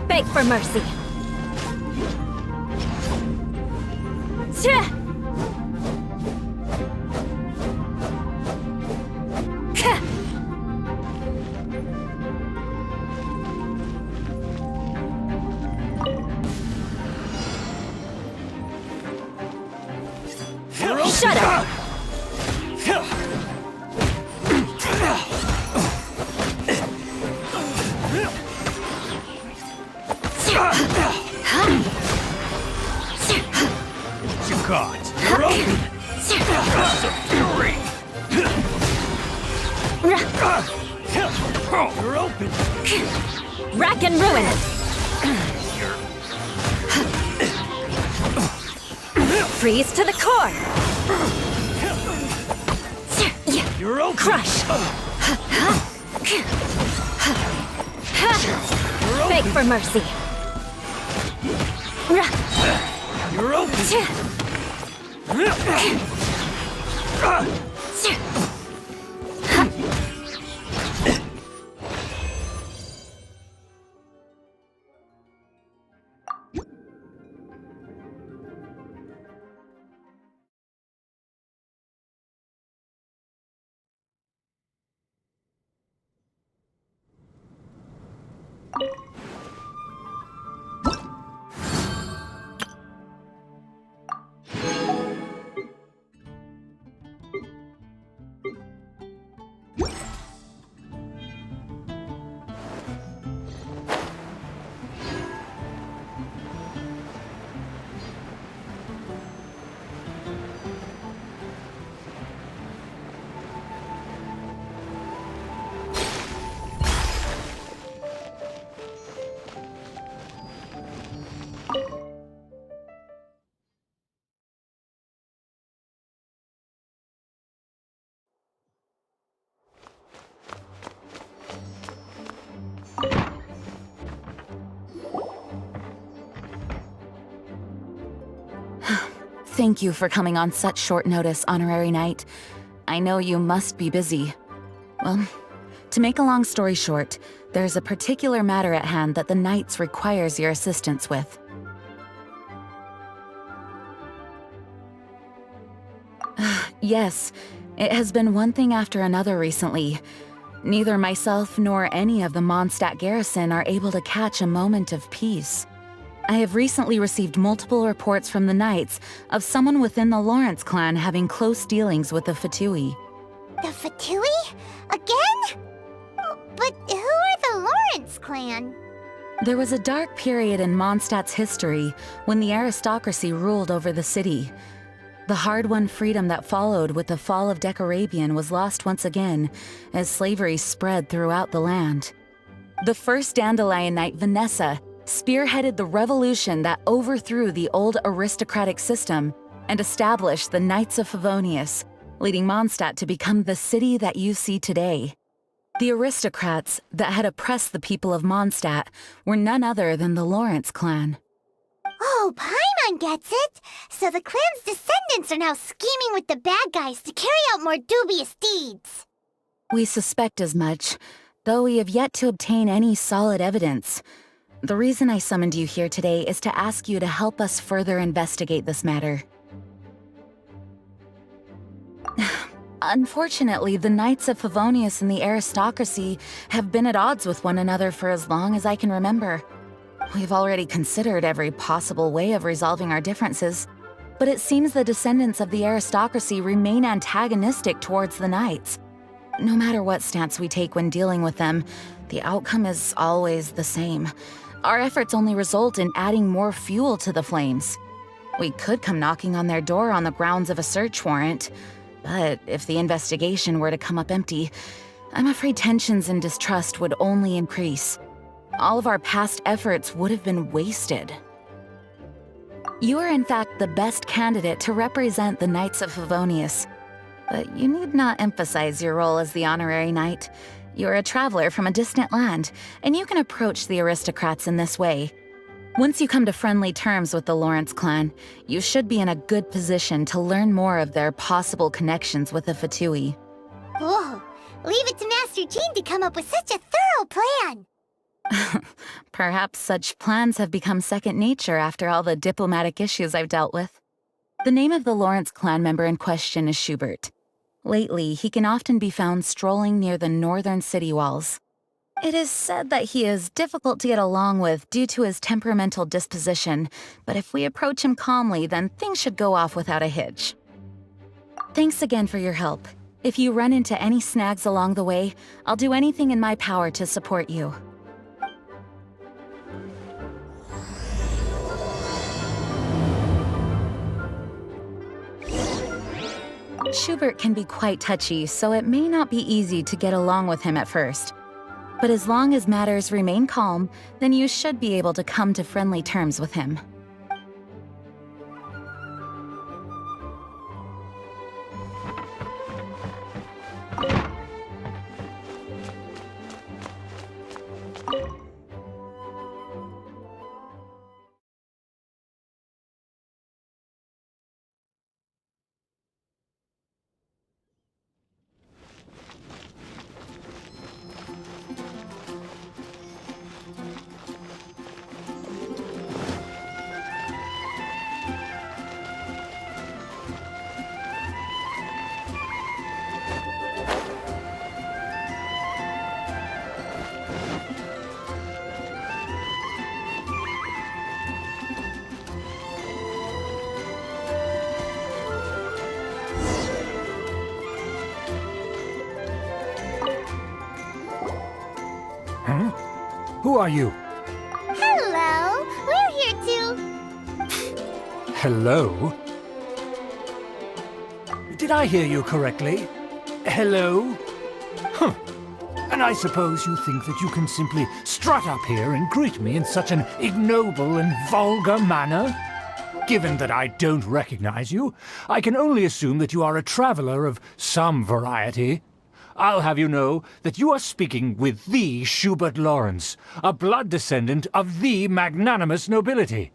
Beg for mercy. Shut up! God, you're open! Fury! You're open! Rack and ruin! Freeze to the core! You're open! Crush! You're open! Beg for mercy! You're open! Thank you for coming on such short notice, Honorary Knight. I know you must be busy. Well, to make a long story short, there's a particular matter at hand that the Knights requires your assistance with. Yes, it has been one thing after another recently. Neither myself nor any of the Mondstadt garrison are able to catch a moment of peace. I have recently received multiple reports from the Knights of someone within the Lawrence clan having close dealings with the Fatui. The Fatui? Again? But who are the Lawrence clan? There was a dark period in Mondstadt's history when the aristocracy ruled over the city. The hard-won freedom that followed with the fall of Decorabian was lost once again as slavery spread throughout the land. The first Dandelion Knight, Vanessa, spearheaded the revolution that overthrew the old aristocratic system and established the Knights of Favonius, leading Mondstadt to become the city that you see today. The aristocrats that had oppressed the people of Mondstadt were none other than the Lawrence clan. Oh, Paimon gets it! So the clan's descendants are now scheming with the bad guys to carry out more dubious deeds. We suspect as much, though we have yet to obtain any solid evidence. The reason I summoned you here today is to ask you to help us further investigate this matter. Unfortunately, the Knights of Favonius and the aristocracy have been at odds with one another for as long as I can remember. We've already considered every possible way of resolving our differences, but it seems the descendants of the aristocracy remain antagonistic towards the Knights. No matter what stance we take when dealing with them, the outcome is always the same. Our efforts only result in adding more fuel to the flames. We could come knocking on their door on the grounds of a search warrant, but if the investigation were to come up empty, I'm afraid tensions and distrust would only increase. All of our past efforts would have been wasted. You are in fact the best candidate to represent the Knights of Favonius, but you need not emphasize your role as the honorary knight. You're a traveler from a distant land, and you can approach the aristocrats in this way. Once you come to friendly terms with the Lawrence clan, you should be in a good position to learn more of their possible connections with the Fatui. Whoa, leave it to Master Jean to come up with such a thorough plan! Perhaps such plans have become second nature after all the diplomatic issues I've dealt with. The name of the Lawrence clan member in question is Schubert. Lately, he can often be found strolling near the northern city walls. It is said that he is difficult to get along with due to his temperamental disposition, but if we approach him calmly, then things should go off without a hitch. Thanks again for your help. If you run into any snags along the way, I'll do anything in my power to support you. Schubert can be quite touchy, so it may not be easy to get along with him at first. But as long as matters remain calm, then you should be able to come to friendly terms with him. Who are you? Hello, we're here too. Hello? Did I hear you correctly? Hello? Huh. And I suppose you think that you can simply strut up here and greet me in such an ignoble and vulgar manner? Given that I don't recognize you, I can only assume that you are a traveler of some variety. I'll have you know that you are speaking with the Schubert Lawrence, a blood descendant of the magnanimous nobility.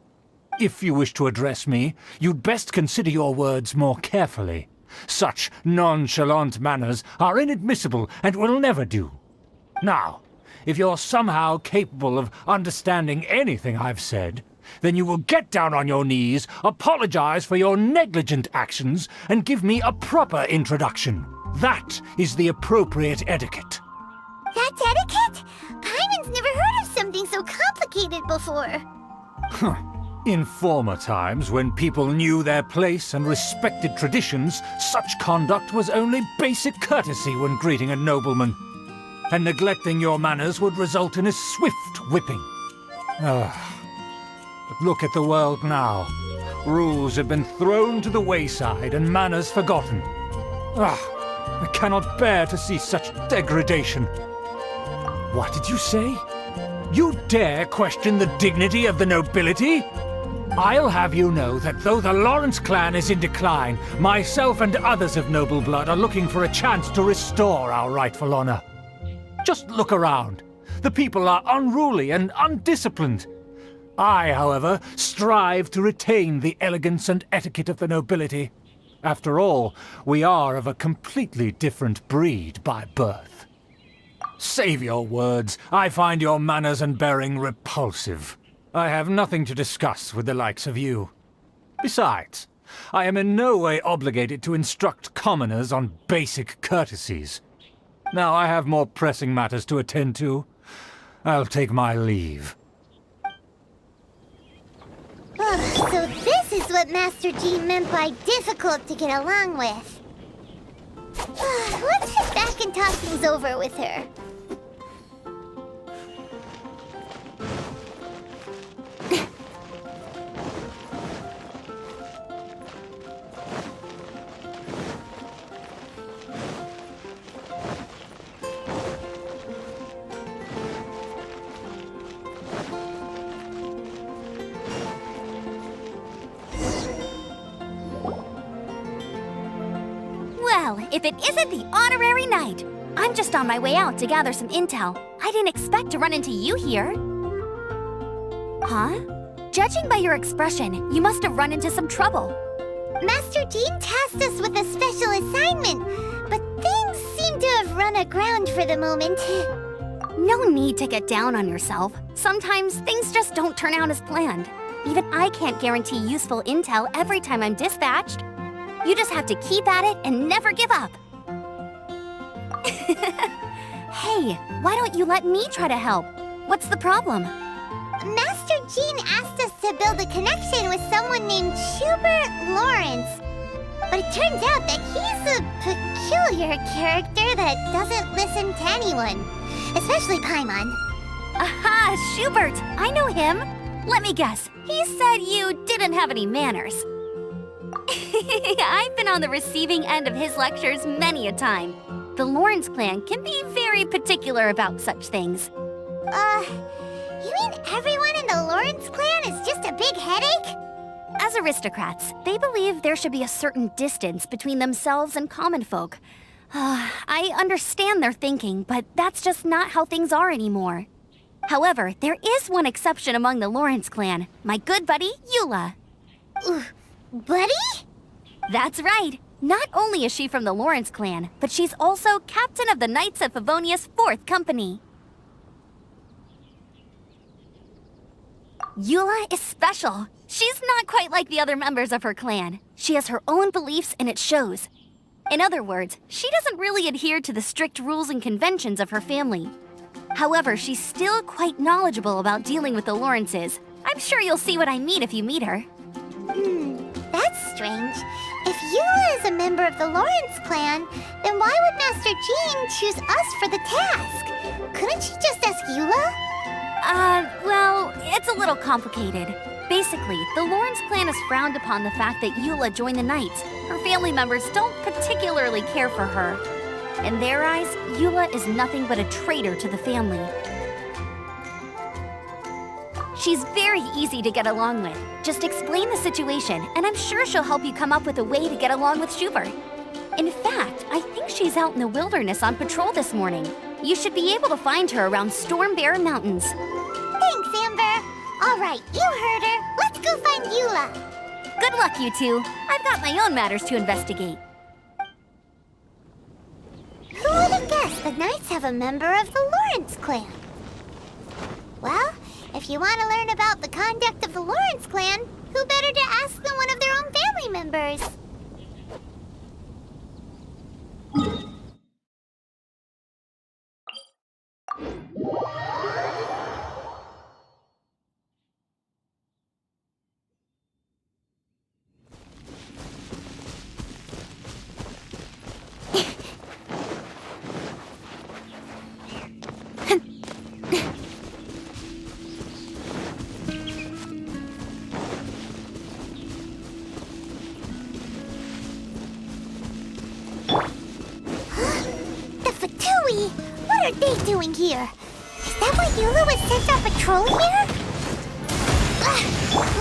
If you wish to address me, you'd best consider your words more carefully. Such nonchalant manners are inadmissible and will never do. Now, if you're somehow capable of understanding anything I've said, then you will get down on your knees, apologize for your negligent actions, and give me a proper introduction. That is the appropriate etiquette. That's etiquette? Paimon's never heard of something so complicated before. Huh. In former times, when people knew their place and respected traditions, such conduct was only basic courtesy when greeting a nobleman. And neglecting your manners would result in a swift whipping. But look at the world now. Rules have been thrown to the wayside and manners forgotten. I cannot bear to see such degradation. What did you say? You dare question the dignity of the nobility? I'll have you know that though the Lawrence clan is in decline, myself and others of noble blood are looking for a chance to restore our rightful honor. Just look around. The people are unruly and undisciplined. I, however, strive to retain the elegance and etiquette of the nobility. After all, we are of a completely different breed by birth. Save your words. I find your manners and bearing repulsive. I have nothing to discuss with the likes of you. Besides, I am in no way obligated to instruct commoners on basic courtesies. Now I have more pressing matters to attend to. I'll take my leave. Oh, so this is what Master Jean meant by difficult to get along with. Let's head back and talk things over with her. Well, if it isn't the honorary knight! I'm just on my way out to gather some intel. I didn't expect to run into you here. Huh? Judging by your expression, you must have run into some trouble. Master Jean tasked us with a special assignment, but things seem to have run aground for the moment. No need to get down on yourself. Sometimes things just don't turn out as planned. Even I can't guarantee useful intel every time I'm dispatched. You just have to keep at it and never give up. Hey, why don't you let me try to help? What's the problem? Master Jean asked us to build a connection with someone named Schubert Lawrence. But it turns out that he's a peculiar character that doesn't listen to anyone, especially Paimon. Aha, Schubert! I know him! Let me guess, he said you didn't have any manners. I've been on the receiving end of his lectures many a time. The Lawrence clan can be very particular about such things. You mean everyone in the Lawrence clan is just a big headache? As aristocrats, they believe there should be a certain distance between themselves and common folk. I understand their thinking, but that's just not how things are anymore. However, there is one exception among the Lawrence clan, my good buddy, Eula. Buddy? That's right. Not only is she from the Lawrence clan, but she's also captain of the Knights of Favonia's 4th Company. Eula is special. She's not quite like the other members of her clan. She has her own beliefs and it shows. In other words, she doesn't really adhere to the strict rules and conventions of her family. However, she's still quite knowledgeable about dealing with the Lawrences. I'm sure you'll see what I mean if you meet her. That's strange. If Eula is a member of the Lawrence clan, then why would Master Jean choose us for the task? Couldn't she just ask Eula? Well, it's a little complicated. Basically, the Lawrence clan has frowned upon the fact that Eula joined the Knights. Her family members don't particularly care for her. In their eyes, Eula is nothing but a traitor to the family. She's very easy to get along with. Just explain the situation, and I'm sure she'll help you come up with a way to get along with Schubert. In fact, I think she's out in the wilderness on patrol this morning. You should be able to find her around Storm Bear Mountains. Thanks, Amber. All right, you heard her. Let's go find Eula. Good luck, you two. I've got my own matters to investigate. Who would have guessed the Knights have a member of the Lawrence clan? Well, if you want to learn about the conduct of the Lawrence clan, who better to ask than one of their own family members? are they doing here? Is that why Eula was sent on patrol here?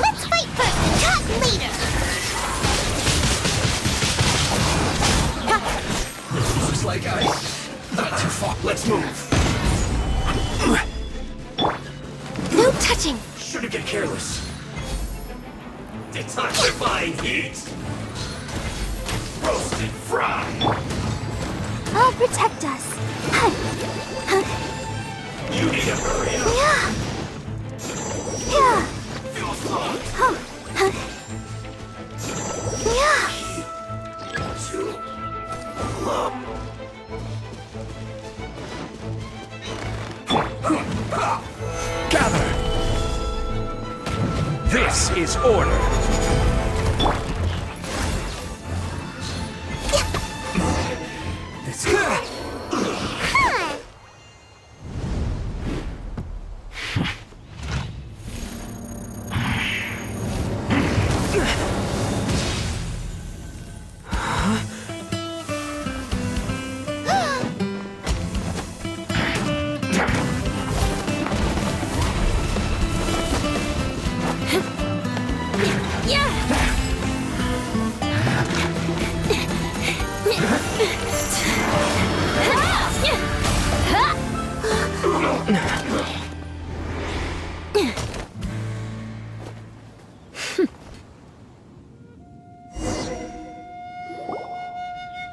Let's fight first and talk later! Looks like ice. Not too far. Let's move. No touching! Shouldn't get careless. Detoxifying heat. Roast and fry. I'll protect us. You need to hurry up. Yeah. Feel slow. Yeah. Too low. Gather! This is order. This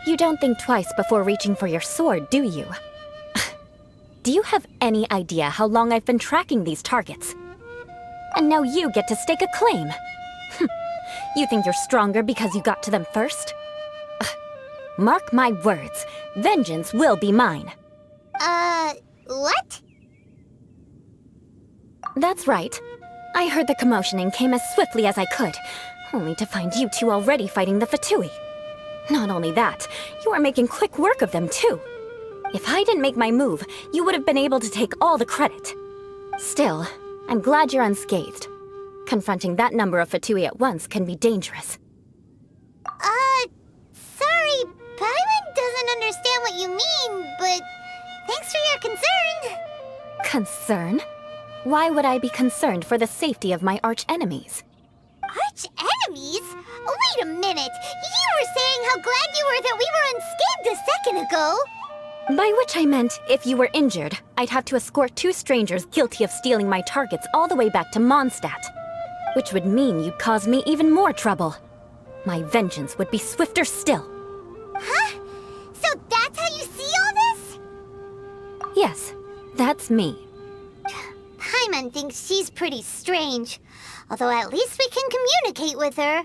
You don't think twice before reaching for your sword, do you? Do you have any idea how long I've been tracking these targets? And now you get to stake a claim. You think you're stronger because you got to them first? Mark my words, vengeance will be mine. What? That's right. I heard the commotion and came as swiftly as I could, only to find you two already fighting the Fatui. Not only that, you are making quick work of them too. If I didn't make my move, you would have been able to take all the credit. Still, I'm glad you're unscathed. Confronting that number of Fatui at once can be dangerous. Sorry, Paimon doesn't understand what you mean, but thanks for your concern. Concern? Why would I be concerned for the safety of my arch-enemies? Arch-enemies? Wait a minute! You were saying how glad you were that we were unscathed a second ago! By which I meant, if you were injured, I'd have to escort two strangers guilty of stealing my targets all the way back to Mondstadt. Which would mean you'd cause me even more trouble. My vengeance would be swifter still. Huh? So that's how you see all this? Yes, that's me. Paimon thinks she's pretty strange. Although at least we can communicate with her.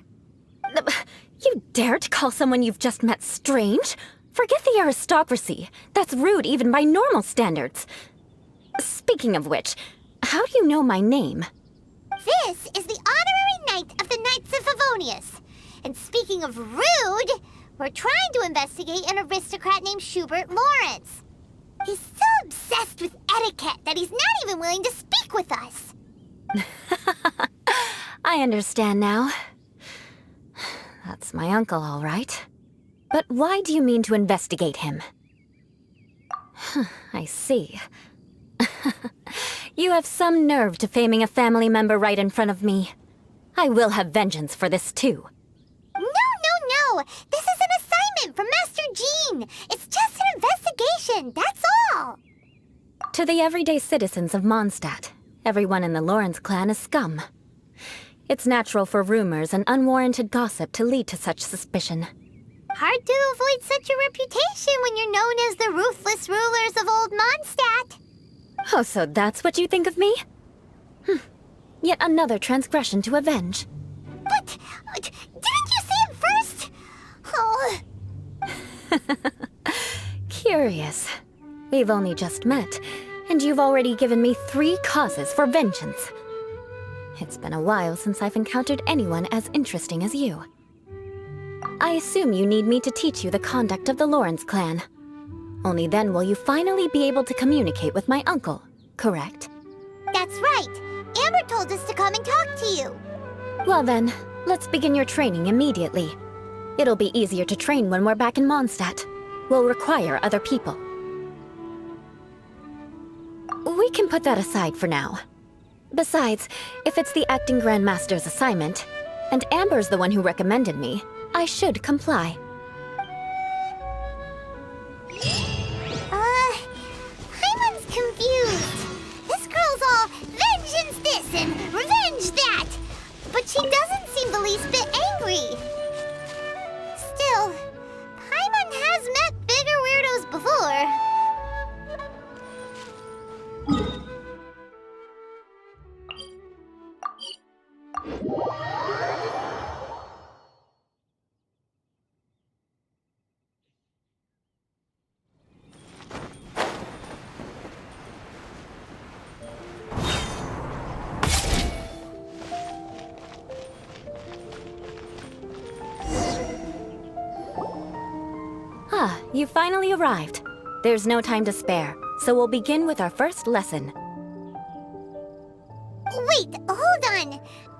You dare to call someone you've just met strange? Forget the aristocracy. That's rude even by normal standards. Speaking of which, how do you know my name? This is the honorary knight of the Knights of Favonius. And speaking of rude, we're trying to investigate an aristocrat named Schubert Lawrence. He's so obsessed with etiquette that he's not even willing to speak with us. I understand now. That's my uncle, all right. But why do you mean to investigate him? I see. You have some nerve to faming a family member right in front of me. I will have vengeance for this too. No! This is an assignment from Master Jean! It's just an investigation, that's all! To the everyday citizens of Mondstadt, everyone in the Lawrence clan is scum. It's natural for rumors and unwarranted gossip to lead to such suspicion. Hard to avoid such a reputation when you're known as the ruthless rulers of Old Mondstadt. Oh, so that's what you think of me? Yet another transgression to avenge. But, didn't you say it first? Oh. Curious. We've only just met, and you've already given me 3 causes for vengeance. It's been a while since I've encountered anyone as interesting as you. I assume you need me to teach you the conduct of the Lawrence clan. Only then will you finally be able to communicate with my uncle, correct? That's right. Amber told us to come and talk to you. Well then, let's begin your training immediately. It'll be easier to train when we're back in Mondstadt. We'll require other people. We can put that aside for now. Besides, if it's the acting Grandmaster's assignment, and Amber's the one who recommended me, I should comply. Paimon's confused. This girl's all vengeance this and revenge that, but she doesn't seem the least bit angry. Still, Paimon has met bigger weirdos before. Ah, you finally arrived. There's no time to spare, so we'll begin with our first lesson. Wait, hold on.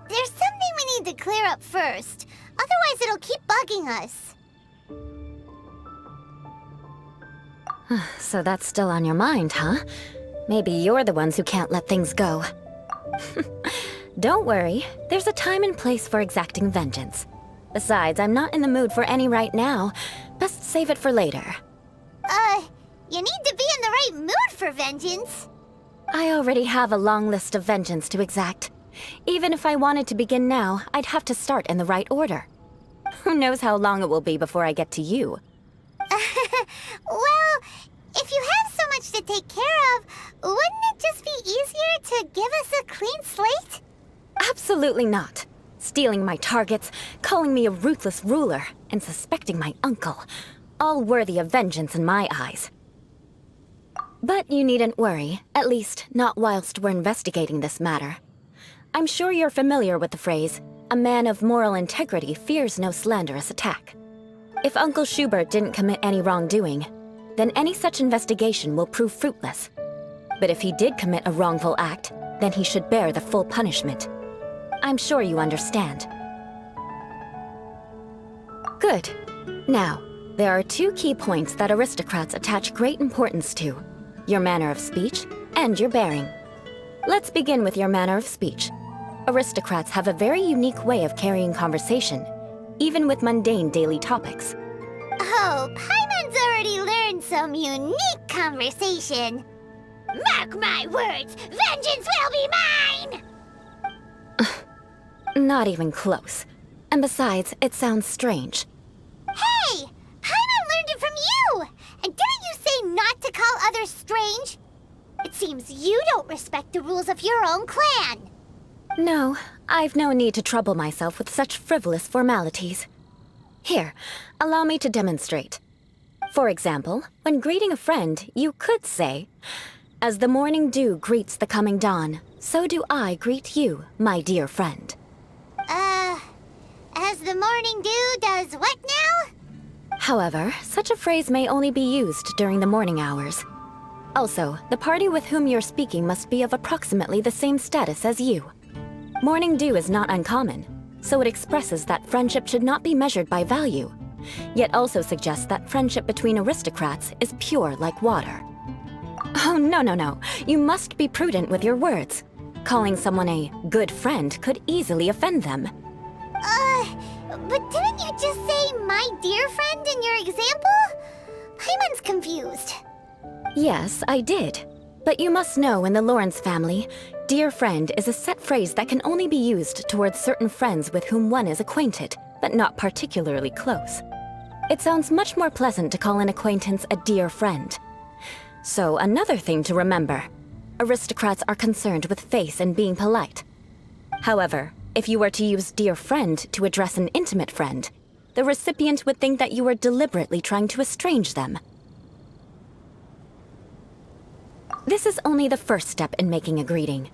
There's something we need to clear up first. Otherwise, it'll keep bugging us. So that's still on your mind, huh? Maybe you're the ones who can't let things go. Don't worry, there's a time and place for exacting vengeance. Besides, I'm not in the mood for any right now. Best save it for later. You need to be in the right mood for vengeance. I already have a long list of vengeance to exact. Even if I wanted to begin now, I'd have to start in the right order. Who knows how long it will be before I get to you? Well, if you have so much to take care of, wouldn't it just be easier to give us a clean slate? Absolutely not. Stealing my targets, calling me a ruthless ruler, and suspecting my uncle. All worthy of vengeance in my eyes. But you needn't worry, at least not whilst we're investigating this matter. I'm sure you're familiar with the phrase, a man of moral integrity fears no slanderous attack. If Uncle Schubert didn't commit any wrongdoing, then any such investigation will prove fruitless. But if he did commit a wrongful act, then he should bear the full punishment. I'm sure you understand. Good. Now, there are two key points that aristocrats attach great importance to: your manner of speech and your bearing. Let's begin with your manner of speech. Aristocrats have a very unique way of carrying conversation, even with mundane daily topics. Oh, Paimon's already learned some unique conversation. Mark my words, vengeance will be mine! Not even close. And besides, it sounds strange. Hey! Paimon learned it from you! And didn't you say not to call others strange? It seems you don't respect the rules of your own clan. No, I've no need to trouble myself with such frivolous formalities. Here, allow me to demonstrate. For example, when greeting a friend, you could say, "As the morning dew greets the coming dawn, so do I greet you, my dear friend." As the morning dew does what now? However, such a phrase may only be used during the morning hours. Also, the party with whom you're speaking must be of approximately the same status as you. Morning dew is not uncommon, so it expresses that friendship should not be measured by value, yet also suggests that friendship between aristocrats is pure like water. Oh, no. You must be prudent with your words. Calling someone a good friend could easily offend them. But didn't you just say my dear friend in your example? Paimon's confused. Yes, I did. But you must know in the Lawrence family, dear friend is a set phrase that can only be used towards certain friends with whom one is acquainted, but not particularly close. It sounds much more pleasant to call an acquaintance a dear friend. So another thing to remember, aristocrats are concerned with face and being polite. However, if you were to use dear friend to address an intimate friend, the recipient would think that you were deliberately trying to estrange them. This is only the first step in making a greeting.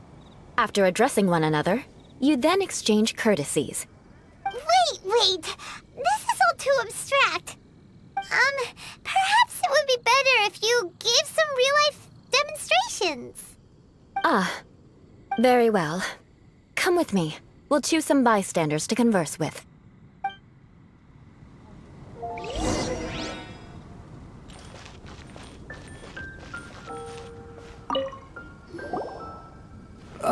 After addressing one another, you then exchange courtesies. Wait! This is all too abstract. Perhaps it would be better if you gave some real-life demonstrations. Ah, very well. Come with me. We'll choose some bystanders to converse with.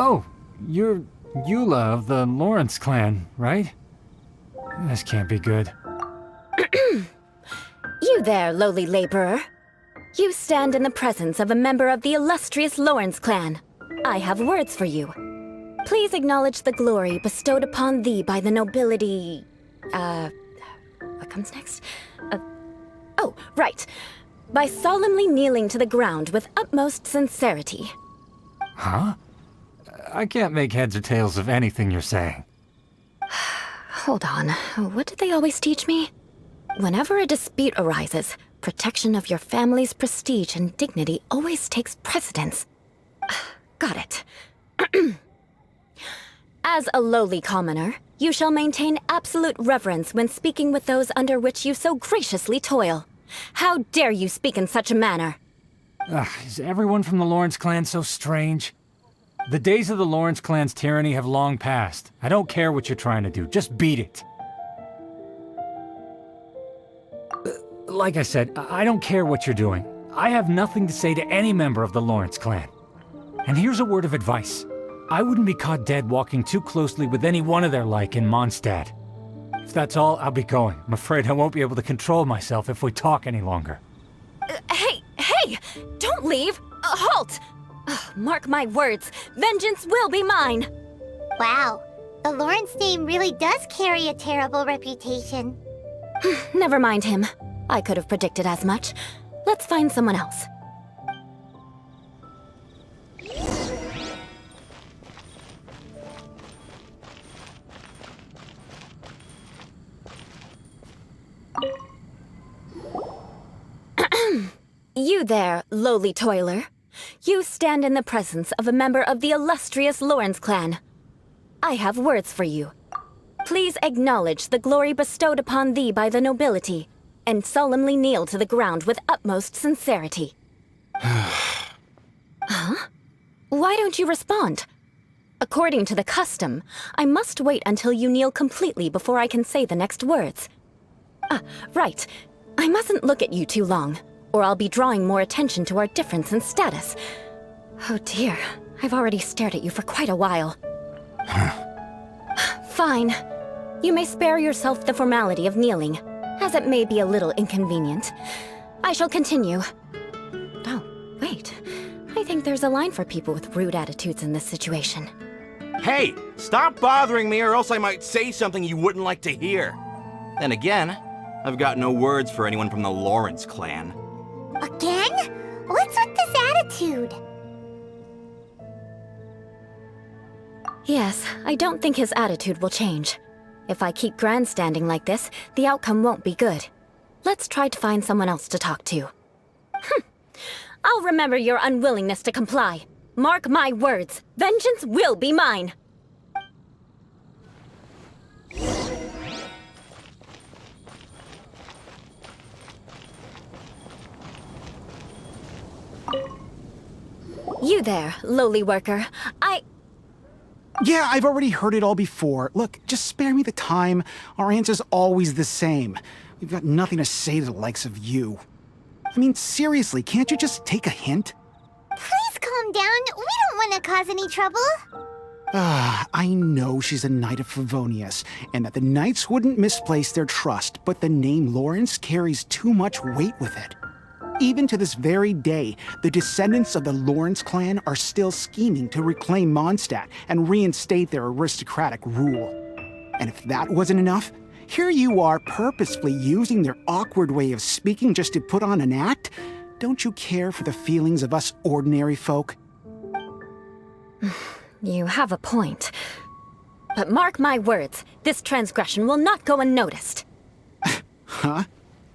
Oh, you're Eula of the Lawrence clan, right? This can't be good. You there, lowly laborer. You stand in the presence of a member of the illustrious Lawrence clan. I have words for you. Please acknowledge the glory bestowed upon thee by the nobility... what comes next? Oh, right. By solemnly kneeling to the ground with utmost sincerity. Huh? I can't make heads or tails of anything you're saying. Hold on. What did they always teach me? Whenever a dispute arises, protection of your family's prestige and dignity always takes precedence. Got it. As a lowly commoner, you shall maintain absolute reverence when speaking with those under which you so graciously toil. How dare you speak in such a manner? Is everyone from the Lawrence clan so strange? The days of the Lawrence clan's tyranny have long passed. I don't care what you're trying to do, just beat it. Like I said, I don't care what you're doing. I have nothing to say to any member of the Lawrence clan. And here's a word of advice. I wouldn't be caught dead walking too closely with any one of their like in Mondstadt. If that's all, I'll be going. I'm afraid I won't be able to control myself if we talk any longer. Hey! Don't leave! Halt! Mark my words, vengeance will be mine! Wow, the Lawrence name really does carry a terrible reputation. Never mind him. I could have predicted as much. Let's find someone else. You there, lowly toiler. You stand in the presence of a member of the illustrious Lawrence clan. I have words for you. Please acknowledge the glory bestowed upon thee by the nobility, and solemnly kneel to the ground with utmost sincerity. Huh? Why don't you respond? According to the custom, I must wait until you kneel completely before I can say the next words. Right. I mustn't look at you too long, or I'll be drawing more attention to our difference in status. Oh dear, I've already stared at you for quite a while. Fine. You may spare yourself the formality of kneeling, as it may be a little inconvenient. I shall continue. Oh, wait. I think there's a line for people with rude attitudes in this situation. Hey, stop bothering me or else I might say something you wouldn't like to hear. Then again, I've got no words for anyone from the Lawrence clan. Again? What's with this attitude? Yes, I don't think his attitude will change. If I keep grandstanding like this, the outcome won't be good. Let's try to find someone else to talk to. I'll remember your unwillingness to comply. Mark my words, vengeance will be mine! You there, lowly worker. Yeah, I've already heard it all before. Look, just spare me the time. Our answer's always the same. We've got nothing to say to the likes of you. I mean, seriously, can't you just take a hint? Please calm down. We don't want to cause any trouble. I know she's a knight of Favonius, and that the knights wouldn't misplace their trust, but the name Lawrence carries too much weight with it. Even to this very day, the descendants of the Lawrence clan are still scheming to reclaim Mondstadt and reinstate their aristocratic rule. And if that wasn't enough, here you are purposefully using their awkward way of speaking just to put on an act? Don't you care for the feelings of us ordinary folk? You have a point. But mark my words, this transgression will not go unnoticed. Huh?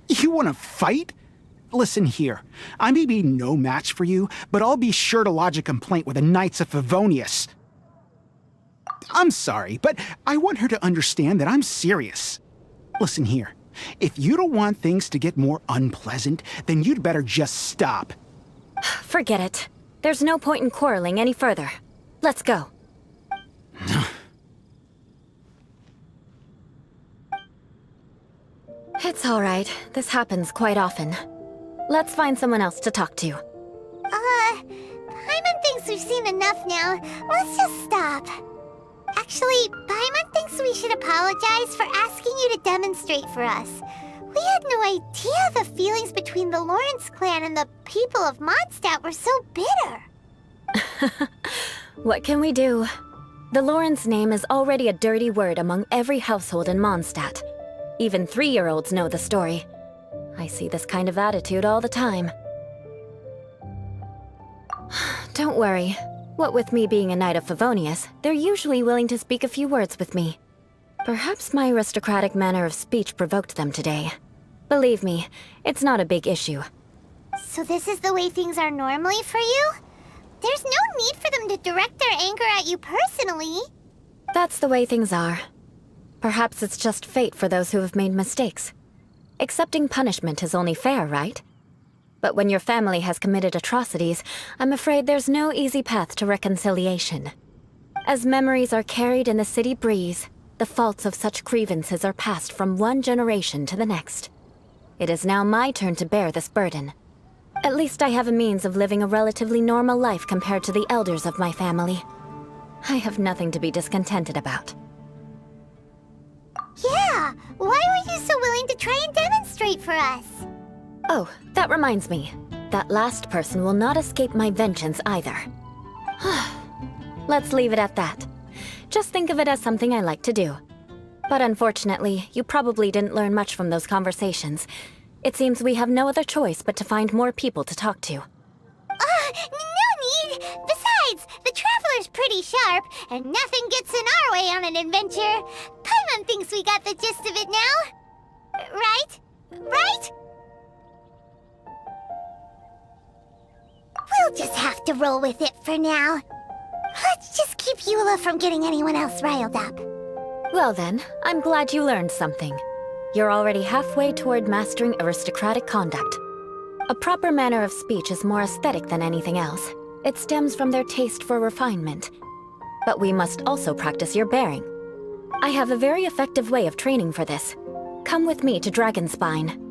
You want to fight? Listen here, I may be no match for you, but I'll be sure to lodge a complaint with the Knights of Favonius. I'm sorry, but I want her to understand that I'm serious. Listen here, if you don't want things to get more unpleasant, then you'd better just stop. Forget it. There's no point in quarreling any further. Let's go. It's all right. This happens quite often. Let's find someone else to talk to. Paimon thinks we we've seen enough now. Let's just stop. Actually, Paimon thinks we should apologize for asking you to demonstrate for us. We had no idea the feelings between the Lawrence clan and the people of Mondstadt were so bitter. What can we do? The Lawrence name is already a dirty word among every household in Mondstadt. Even 3-year-olds know the story. I see this kind of attitude all the time. Don't worry. What with me being a Knight of Favonius, they're usually willing to speak a few words with me. Perhaps my aristocratic manner of speech provoked them today. Believe me, it's not a big issue. So this is the way things are normally for you? There's no need for them to direct their anger at you personally. That's the way things are. Perhaps it's just fate for those who have made mistakes. Accepting punishment is only fair, right? But when your family has committed atrocities, I'm afraid there's no easy path to reconciliation. As memories are carried in the city breeze, the faults of such grievances are passed from one generation to the next. It is now my turn to bear this burden. At least I have a means of living a relatively normal life compared to the elders of my family. I have nothing to be discontented about. Yeah, why were you so willing to try and demonstrate for us? Oh, that reminds me. That last person will not escape my vengeance either. Let's leave it at that. Just think of it as something I like to do. But unfortunately, you probably didn't learn much from those conversations. It seems we have no other choice but to find more people to talk to. No need! Besides, the Traveler's pretty sharp, and nothing gets in our way on an adventure. Paimon thinks we got the gist of it now. Right? Right? We'll just have to roll with it for now. Let's just keep Eula from getting anyone else riled up. Well then, I'm glad you learned something. You're already halfway toward mastering aristocratic conduct. A proper manner of speech is more aesthetic than anything else. It stems from their taste for refinement. But we must also practice your bearing. I have a very effective way of training for this. Come with me to Dragonspine.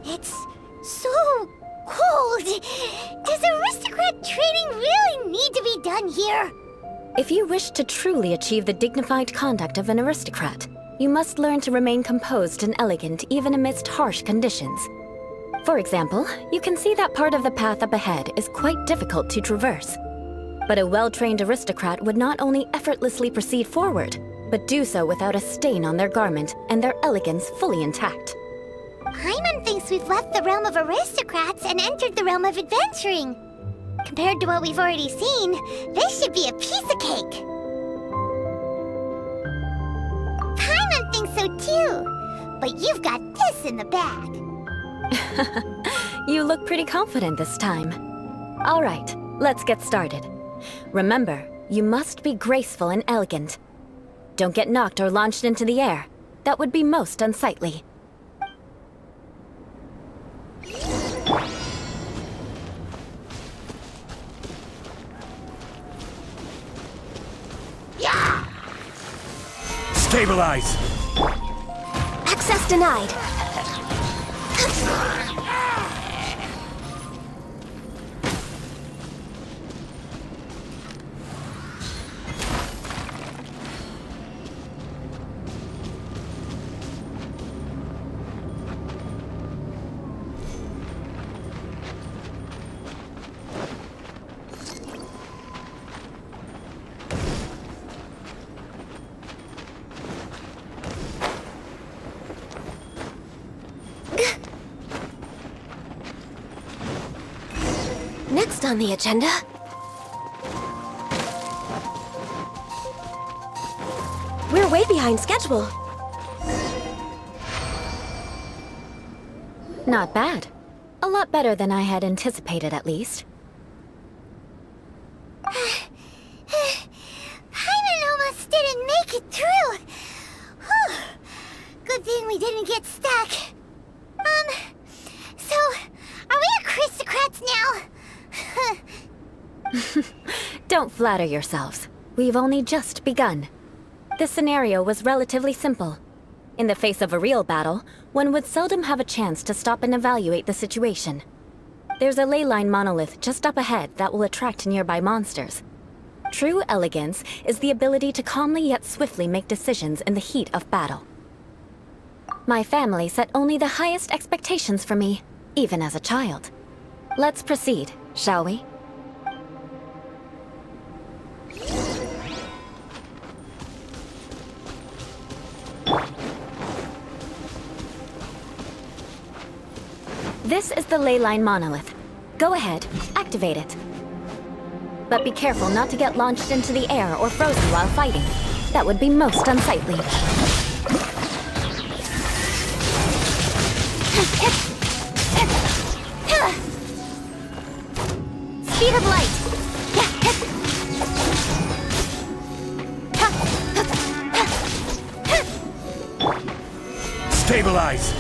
It's so cold. Does aristocrat training really need to be done here? If you wish to truly achieve the dignified conduct of an aristocrat, you must learn to remain composed and elegant even amidst harsh conditions. For example, you can see that part of the path up ahead is quite difficult to traverse. But a well-trained aristocrat would not only effortlessly proceed forward, but do so without a stain on their garment and their elegance fully intact. Paimon thinks we've left the realm of aristocrats and entered the realm of adventuring. Compared to what we've already seen, this should be a piece of cake. Paimon thinks so too, but you've got this in the bag. You look pretty confident this time. All right, let's get started. Remember, you must be graceful and elegant. Don't get knocked or launched into the air. That would be most unsightly. Stabilize! Access denied. Next on the agenda... We're way behind schedule. Not bad. A lot better than I had anticipated, at least. Paimon almost didn't make it through. Whew. Good thing we didn't get stuck. So, are we aristocrats now? Don't flatter yourselves. We've only just begun. This scenario was relatively simple. In the face of a real battle, one would seldom have a chance to stop and evaluate the situation. There's a ley line monolith just up ahead that will attract nearby monsters. True elegance is the ability to calmly yet swiftly make decisions in the heat of battle. My family set only the highest expectations for me, even as a child. Let's proceed, shall we? This is the ley line monolith. Go ahead, activate it. But be careful not to get launched into the air or frozen while fighting. That would be most unsightly. Speed of light! Stabilize!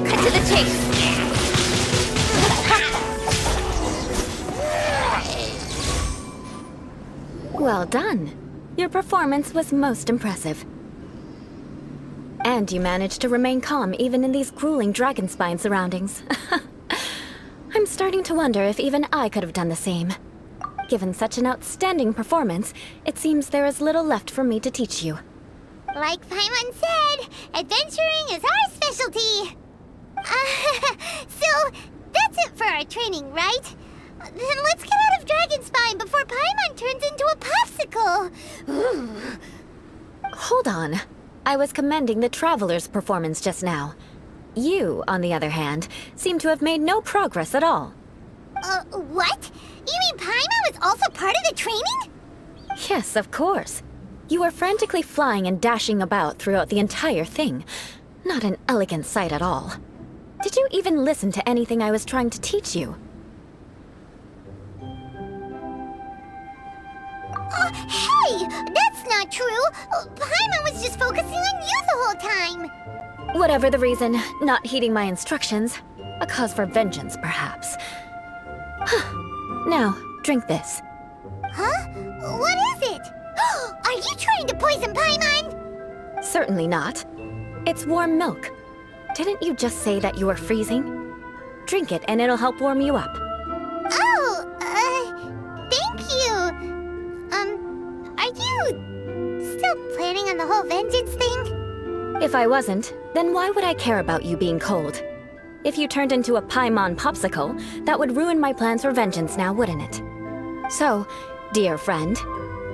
Cut to the chase! Well done. Your performance was most impressive. And you managed to remain calm even in these grueling dragon spine surroundings. I'm starting to wonder if even I could have done the same. Given such an outstanding performance, it seems there is little left for me to teach you. Like Paimon said, adventuring is our specialty. So, that's it for our training, right? Then let's get out of Dragonspine before Paimon turns into a popsicle. Ooh. Hold on. I was commending the Traveler's performance just now. You, on the other hand, seem to have made no progress at all. What? You mean Paimon was also part of the training? Yes, of course. You were frantically flying and dashing about throughout the entire thing. Not an elegant sight at all. Did you even listen to anything I was trying to teach you? Hey! That's not true! Paimon was just focusing on you the whole time! Whatever the reason, not heeding my instructions. A cause for vengeance, perhaps. Now, drink this. Huh? What is it? Are you trying to poison Paimon? Certainly not. It's warm milk. Didn't you just say that you were freezing? Drink it and it'll help warm you up. Oh, thank you! Are you still planning on the whole vengeance thing? If I wasn't, then why would I care about you being cold? If you turned into a Paimon popsicle, that would ruin my plans for vengeance now, wouldn't it? So, dear friend,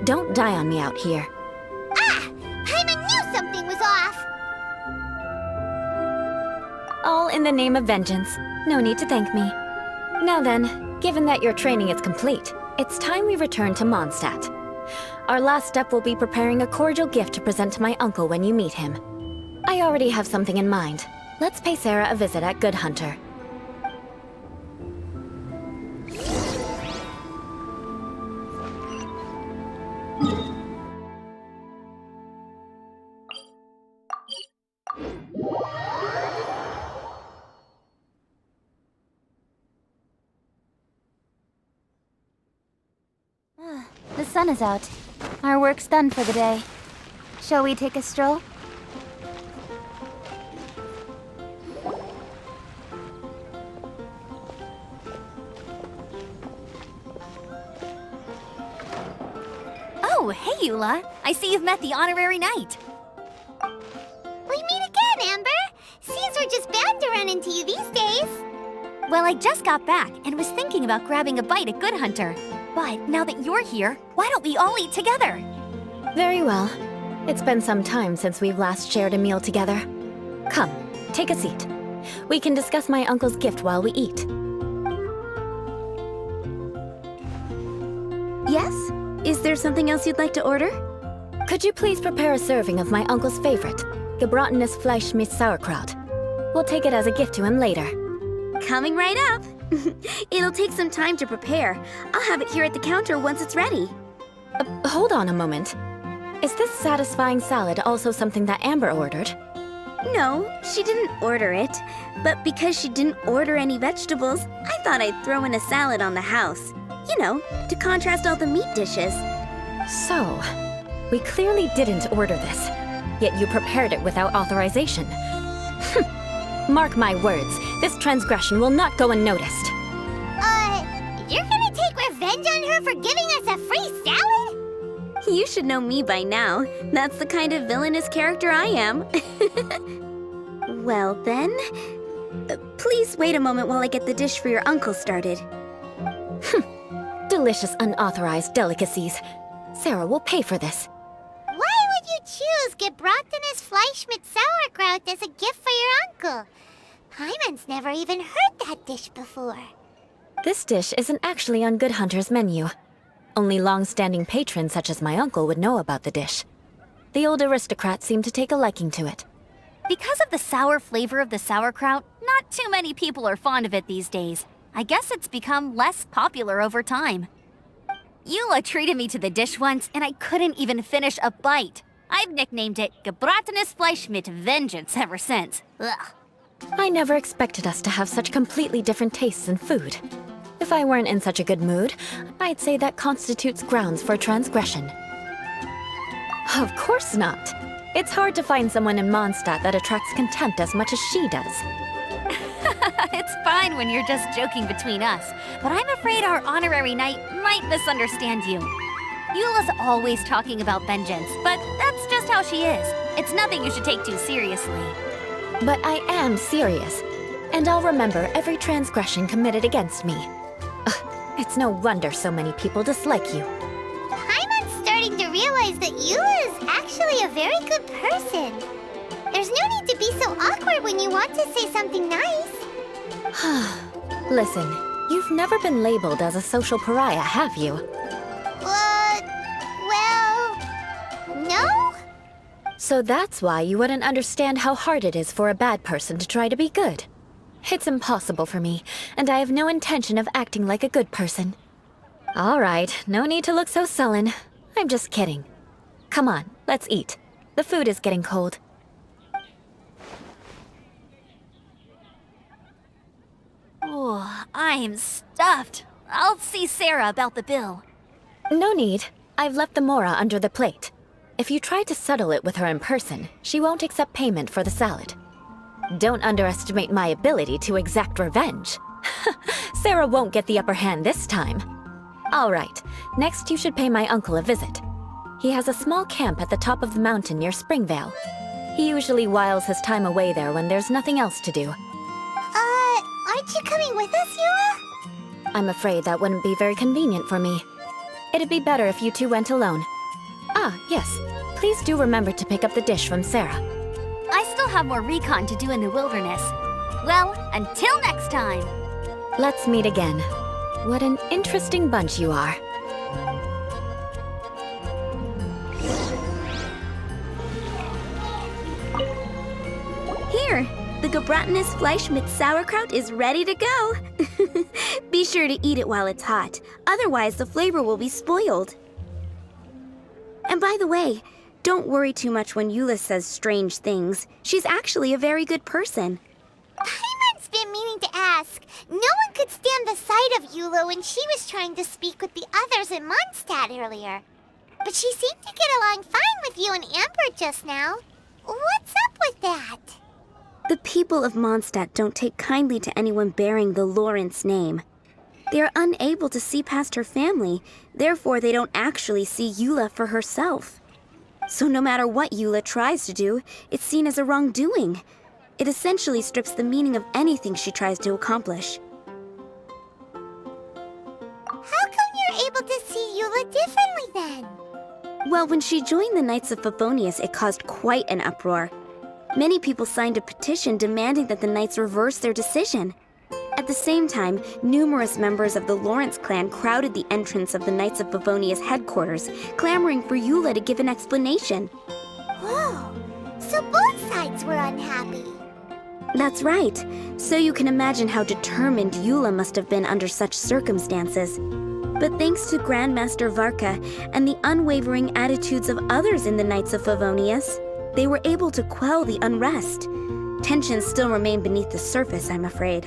don't die on me out here. Ah! Paimon knew something was off! All in the name of vengeance. No need to thank me. Now then, given that your training is complete, it's time we return to Mondstadt. Our last step will be preparing a cordial gift to present to my uncle when you meet him. I already have something in mind. Let's pay Sarah a visit at Good Hunter. The sun is out. Our work's done for the day. Shall we take a stroll? Oh, hey, Eula. I see you've met the honorary knight. We meet again, Amber! Seems we're just bound to run into you these days. Well, I just got back and was thinking about grabbing a bite at Good Hunter. But now that you're here, why don't we all eat together? Very well. It's been some time since we've last shared a meal together. Come, take a seat. We can discuss my uncle's gift while we eat. Yes? Is there something else you'd like to order? Could you please prepare a serving of my uncle's favorite, gebrotenes Fleisch mit Sauerkraut? We'll take it as a gift to him later. Coming right up. It'll take some time to prepare. I'll have it here at the counter once it's ready. Hold on a moment. Is this satisfying salad also something that Amber ordered? No, she didn't order it. But because she didn't order any vegetables, I thought I'd throw in a salad on the house. You know, to contrast all the meat dishes. So, we clearly didn't order this, yet you prepared it without authorization. Mark my words, this transgression will not go unnoticed. You're gonna take revenge on her for giving us a free salad? You should know me by now. That's the kind of villainous character I am. Well then, please wait a moment while I get the dish for your uncle started. Delicious unauthorized delicacies. Sarah will pay for this. Why would you choose gebrotenes Fleisch mit Sauerkraut as a gift for your uncle? Hyman's never even heard that dish before. This dish isn't actually on Good Hunter's menu. Only long-standing patrons such as my uncle would know about the dish. The old aristocrat seemed to take a liking to it. Because of the sour flavor of the sauerkraut, not too many people are fond of it these days. I guess it's become less popular over time. Eula treated me to the dish once, and I couldn't even finish a bite. I've nicknamed it gebrotenes Fleisch mit Vengeance ever since. Ugh. I never expected us to have such completely different tastes in food. If I weren't in such a good mood, I'd say that constitutes grounds for transgression. Of course not. It's hard to find someone in Mondstadt that attracts contempt as much as she does. It's fine when you're just joking between us, but I'm afraid our honorary knight might misunderstand you. Eula's always talking about vengeance, but that's just how she is. It's nothing you should take too seriously. But I am serious, and I'll remember every transgression committed against me. It's no wonder so many people dislike you. Hyman's starting to realize that Eula is actually a very good person. There's no need to be so awkward when you want to say something nice. Listen, you've never been labeled as a social pariah, have you? Well, no? So that's why you wouldn't understand how hard it is for a bad person to try to be good. It's impossible for me, and I have no intention of acting like a good person. All right, no need to look so sullen. I'm just kidding. Come on, let's eat. The food is getting cold. Oh, I'm stuffed. I'll see Sarah about the bill. No need. I've left the mora under the plate. If you try to settle it with her in person, she won't accept payment for the salad. Don't underestimate my ability to exact revenge. Sarah won't get the upper hand this time. All right, next you should pay my uncle a visit. He has a small camp at the top of the mountain near Springvale. He usually whiles his time away there when there's nothing else to do. Aren't you coming with us, Eula? I'm afraid that wouldn't be very convenient for me. It'd be better if you two went alone. Ah, yes. Please do remember to pick up the dish from Sarah. I still have more recon to do in the wilderness. Well, until next time. Let's meet again. What an interesting bunch you are. Here, the gebrotenes Fleisch mit Sauerkraut is ready to go. Be sure to eat it while it's hot, otherwise the flavor will be spoiled. And by the way, don't worry too much when Eula says strange things. She's actually a very good person. Hyman's been meaning to ask. No one could stand the sight of Eula when she was trying to speak with the others in Mondstadt earlier. But she seemed to get along fine with you and Amber just now. What's up with that? The people of Mondstadt don't take kindly to anyone bearing the Lawrence name. They are unable to see past her family, therefore they don't actually see Eula for herself. So no matter what Eula tries to do, it's seen as a wrongdoing. It essentially strips the meaning of anything she tries to accomplish. How come you're able to see Eula differently then? Well, when she joined the Knights of Favonius, it caused quite an uproar. Many people signed a petition demanding that the Knights reverse their decision. At At the same time, numerous members of the Lawrence clan crowded the entrance of the Knights of Favonia's headquarters, clamoring for Eula to give an explanation. Whoa, so both sides were unhappy. That's right. So you can imagine how determined Eula must have been under such circumstances. But thanks to Grandmaster Varka and the unwavering attitudes of others in the Knights of Favonius, they were able to quell the unrest. Tensions still remain beneath the surface, I'm afraid.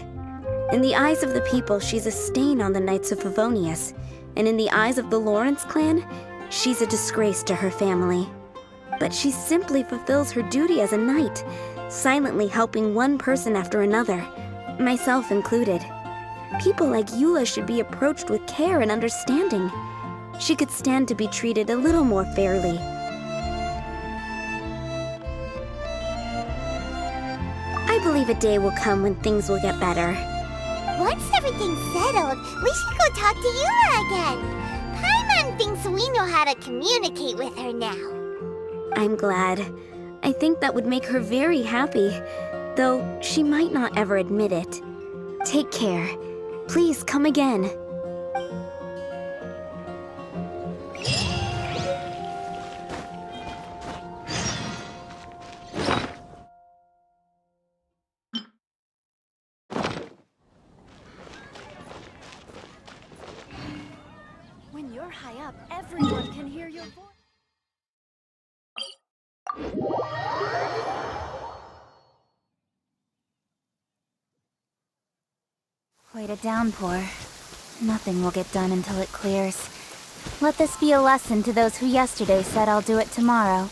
In the eyes of the people, she's a stain on the Knights of Favonius, and in the eyes of the Lawrence clan, she's a disgrace to her family. But she simply fulfills her duty as a knight, silently helping one person after another, myself included. People like Eula should be approached with care and understanding. She could stand to be treated a little more fairly. I believe a day will come when things will get better. Once everything's settled, we should go talk to Eula again. Paimon thinks we know how to communicate with her now. I'm glad. I think that would make her very happy, though she might not ever admit it. Take care. Please come again. When you're high up, everyone can hear your voice. Quite a downpour. Nothing will get done until it clears. Let this be a lesson to those who yesterday said I'll do it tomorrow.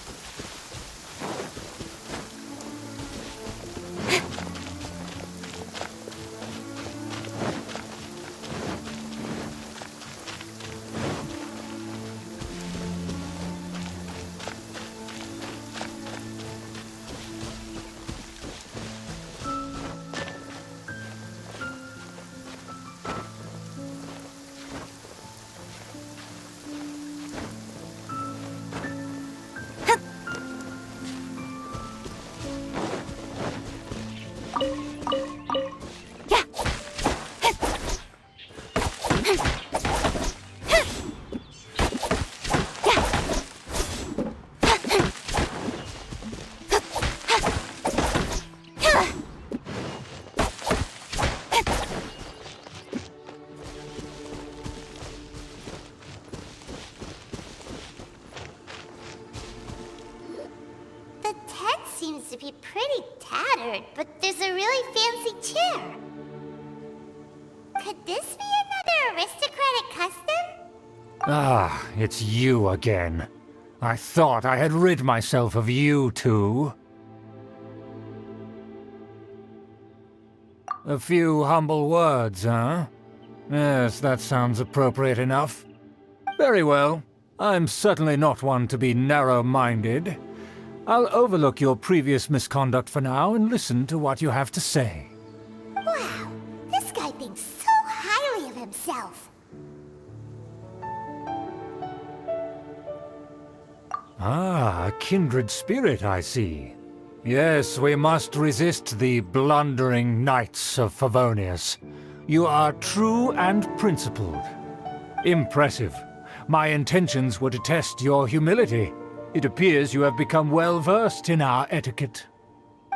Seems to be pretty tattered, but there's a really fancy chair. Could this be another aristocratic custom? Ah, it's you again. I thought I had rid myself of you two. A few humble words, huh? Yes, that sounds appropriate enough. Very well. I'm certainly not one to be narrow-minded. I'll overlook your previous misconduct for now and listen to what you have to say. Wow, this guy thinks so highly of himself. Ah, a kindred spirit, I see. Yes, we must resist the blundering Knights of Favonius. You are true and principled. Impressive. My intentions were to test your humility. It appears you have become well-versed in our etiquette.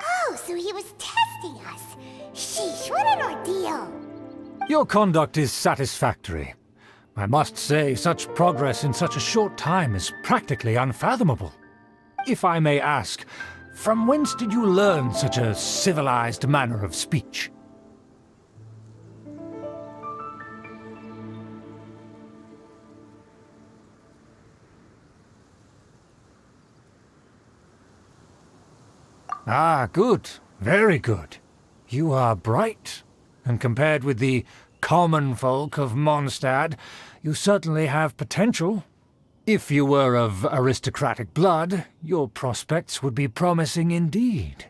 Oh, so he was testing us. Sheesh, what an ordeal. Your conduct is satisfactory. I must say, such progress in such a short time is practically unfathomable. If I may ask, from whence did you learn such a civilized manner of speech? Ah, good. Very good. You are bright, and compared with the common folk of Mondstadt, you certainly have potential. If you were of aristocratic blood, your prospects would be promising indeed.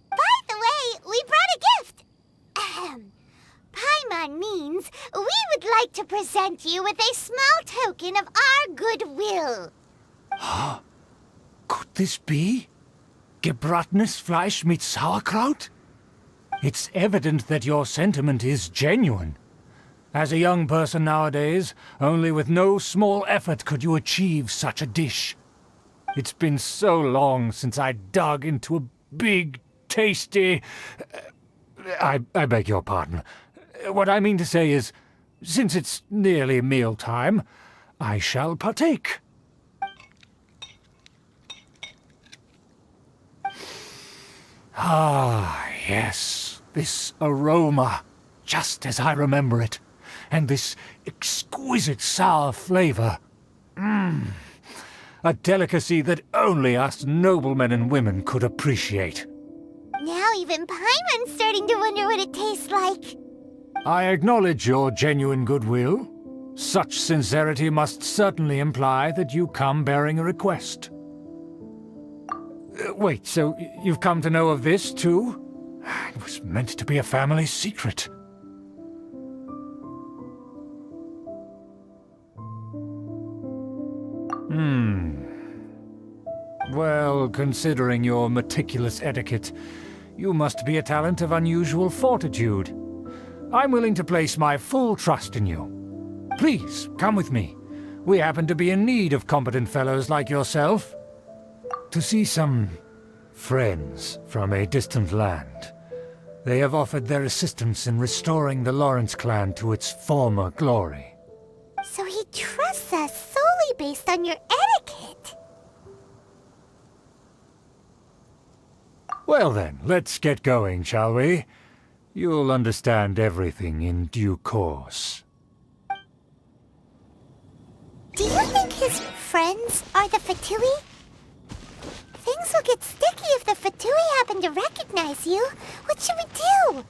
By the way, we brought a gift. Paimon means we would like to present you with a small token of our goodwill. Could this be? Gebratenes Fleisch mit Sauerkraut? It's evident that your sentiment is genuine. As a young person nowadays, only with no small effort could you achieve such a dish. It's been so long since I dug into a big, tasty... I beg your pardon. What I mean to say is, since it's nearly mealtime, I shall partake. Ah, yes, this aroma, just as I remember it, and this exquisite sour flavor. A delicacy that only us noblemen and women could appreciate. Now even Paimon's starting to wonder what it tastes like. I acknowledge your genuine goodwill. Such sincerity must certainly imply that you come bearing a request. Wait, so you've come to know of this, too? It was meant to be a family secret. Well, considering your meticulous etiquette, you must be a talent of unusual fortitude. I'm willing to place my full trust in you. Please, come with me. We happen to be in need of competent fellows like yourself. To see some friends from a distant land. They have offered their assistance in restoring the Lawrence clan to its former glory. So he trusts us solely based on your etiquette. Well then, let's get going, shall we? You'll understand everything in due course. Do you think his friends are the Fatui? Things will get sticky if the Fatui happen to recognize you. What should we do?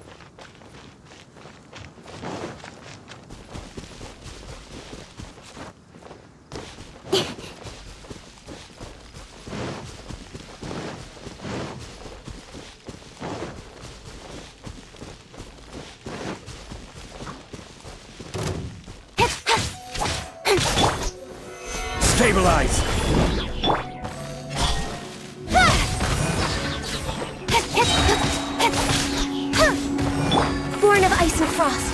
Stabilize! Born of ice and frost.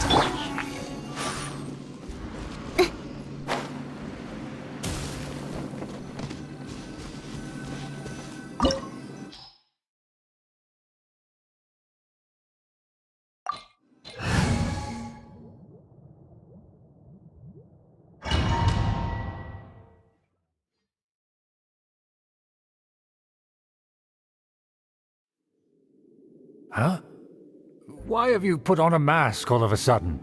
Huh? Why have you put on a mask all of a sudden?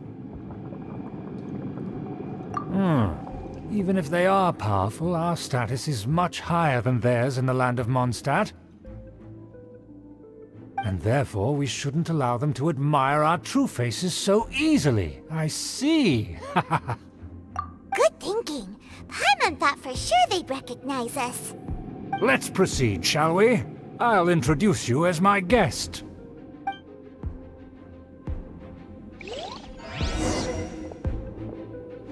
Even if they are powerful, our status is much higher than theirs in the land of Mondstadt. And therefore we shouldn't allow them to admire our true faces so easily. I see. Good thinking. Paimon thought for sure they'd recognize us. Let's proceed, shall we? I'll introduce you as my guest.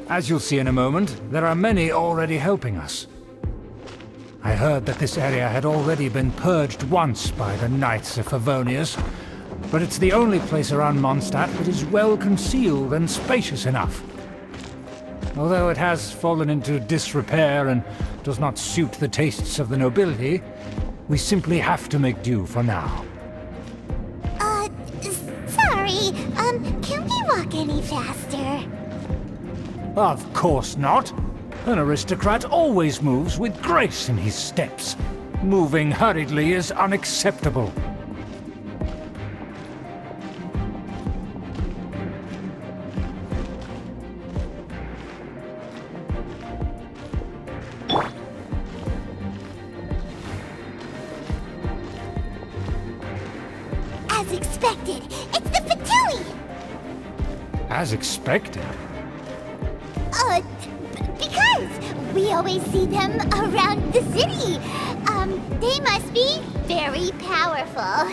As you'll see in a moment, there are many already helping us. I heard that this area had already been purged once by the Knights of Favonius, but it's the only place around Mondstadt that is well concealed and spacious enough. Although it has fallen into disrepair and does not suit the tastes of the nobility, we simply have to make do for now. Sorry, can we walk any faster? Of course not. An aristocrat always moves with grace in his steps. Moving hurriedly is unacceptable. As expected, it's the Fatui! As expected. Because we always see them around the city. They must be very powerful.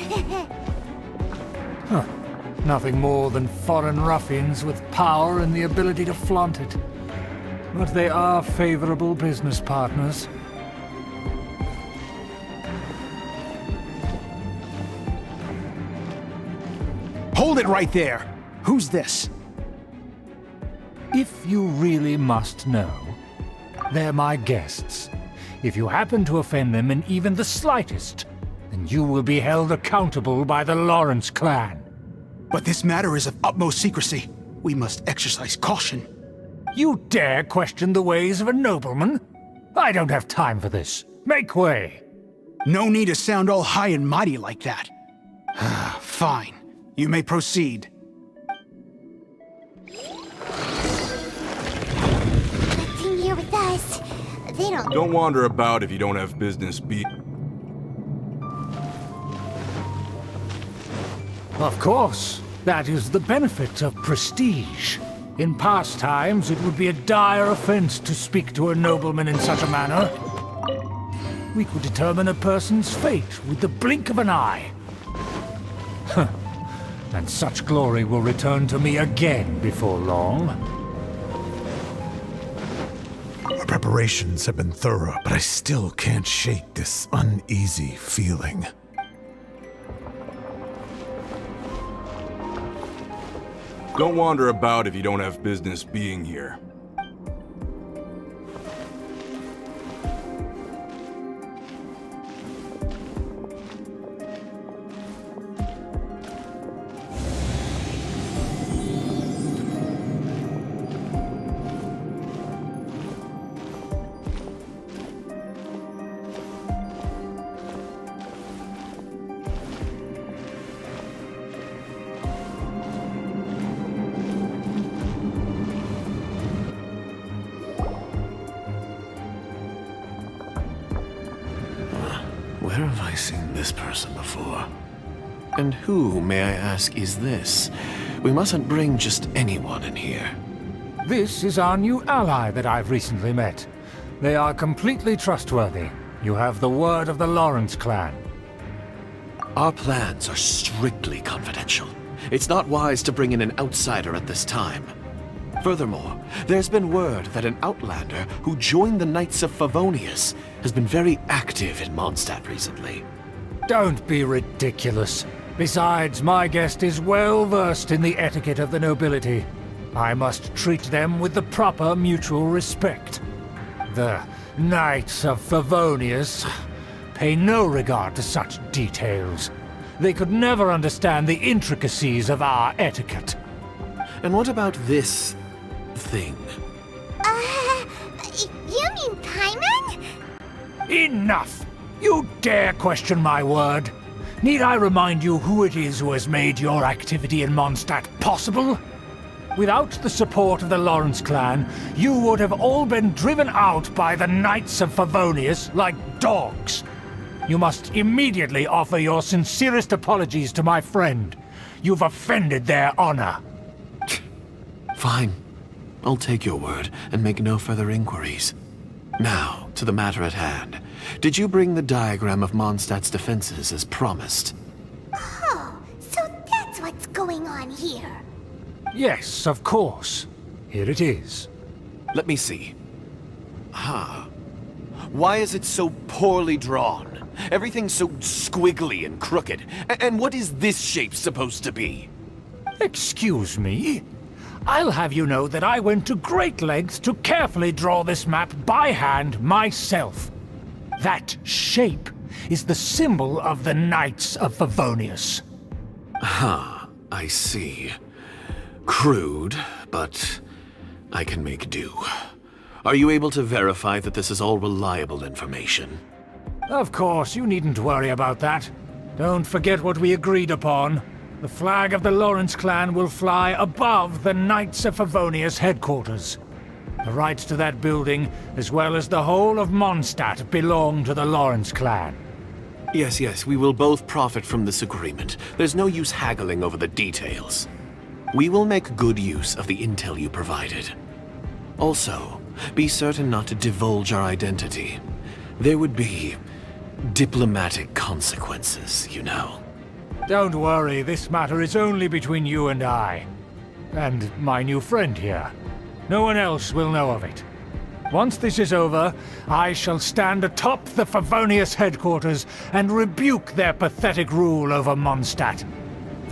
Nothing more than foreign ruffians with power and the ability to flaunt it. But they are favorable business partners. it right there! Who's this? If you really must know, they're my guests. If you happen to offend them in even the slightest, then you will be held accountable by the Lawrence clan. But this matter is of utmost secrecy. We must exercise caution. You dare question the ways of a nobleman? I don't have time for this. Make way! No need to sound all high and mighty like that. Fine. You may proceed. Nothing here with us. They don't... Don't wander about if you don't have business Of course. That is the benefit of prestige. In past times, it would be a dire offense to speak to a nobleman in such a manner. We could determine a person's fate with the blink of an eye. Huh. And such glory will return to me again before long. Our preparations have been thorough, but I still can't shake this uneasy feeling. Don't wander about if you don't have business being here. Where have I seen this person before? And who, may I ask, is this? We mustn't bring just anyone in here. This is our new ally that I've recently met. They are completely trustworthy. You have the word of the Lawrence clan. Our plans are strictly confidential. It's not wise to bring in an outsider at this time. Furthermore, there's been word that an outlander who joined the Knights of Favonius has been very active in Mondstadt recently. Don't be ridiculous. Besides, my guest is well versed in the etiquette of the nobility. I must treat them with the proper mutual respect. The Knights of Favonius pay no regard to such details. They could never understand the intricacies of our etiquette. And what about this thing? You mean Paimon? Enough! You dare question my word? Need I remind you who it is who has made your activity in Mondstadt possible? Without the support of the Lawrence clan, you would have all been driven out by the Knights of Favonius like dogs. You must immediately offer your sincerest apologies to my friend. You've offended their honor. Fine. I'll take your word and make no further inquiries. Now, to the matter at hand. Did you bring the diagram of Mondstadt's defenses as promised? Oh, so that's what's going on here. Yes, of course. Here it is. Let me see. Why is it so poorly drawn? Everything's so squiggly and crooked. And what is this shape supposed to be? Excuse me? I'll have you know that I went to great lengths to carefully draw this map by hand myself. That shape is the symbol of the Knights of Favonius. I see. Crude, but I can make do. Are you able to verify that this is all reliable information? Of course, you needn't worry about that. Don't forget what we agreed upon. The flag of the Lawrence clan will fly above the Knights of Favonius headquarters. The rights to that building, as well as the whole of Mondstadt, belong to the Lawrence clan. Yes, we will both profit from this agreement. There's no use haggling over the details. We will make good use of the intel you provided. Also, be certain not to divulge our identity. There would be diplomatic consequences, you know. Don't worry, this matter is only between you and I. And my new friend here. No one else will know of it. Once this is over, I shall stand atop the Favonius headquarters and rebuke their pathetic rule over Mondstadt.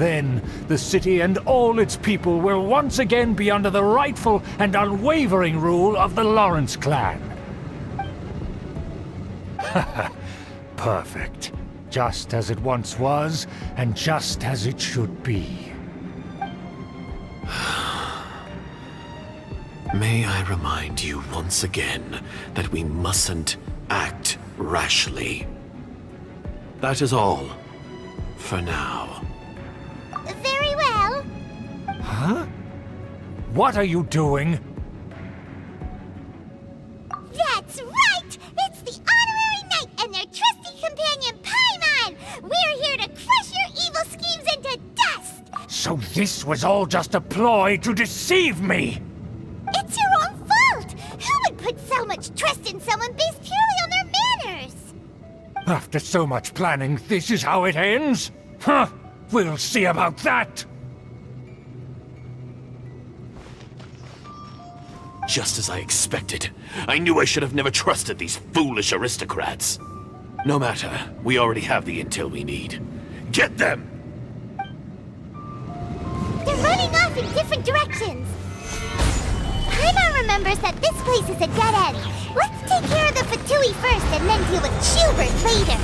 Then the city and all its people will once again be under the rightful and unwavering rule of the Lawrence clan. Perfect. Just as it once was, and just as it should be. May I remind you once again that we mustn't act rashly. That is all. For now. Very well. Huh? What are you doing? That's right! It's the Honorary Knight and their trusty companion Paimon! We're here to crush your evil schemes into dust! So this was all just a ploy to deceive me! It's your own fault! Who would put so much trust in someone based purely on their manners? After so much planning, this is how it ends? Huh! We'll see about that! Just as I expected. I knew I should have never trusted these foolish aristocrats. No matter, we already have the intel we need. Get them! They're running off in different directions. Paimon remembers that this place is a dead end. Let's take care of the Fatui first and then deal with Schubert later.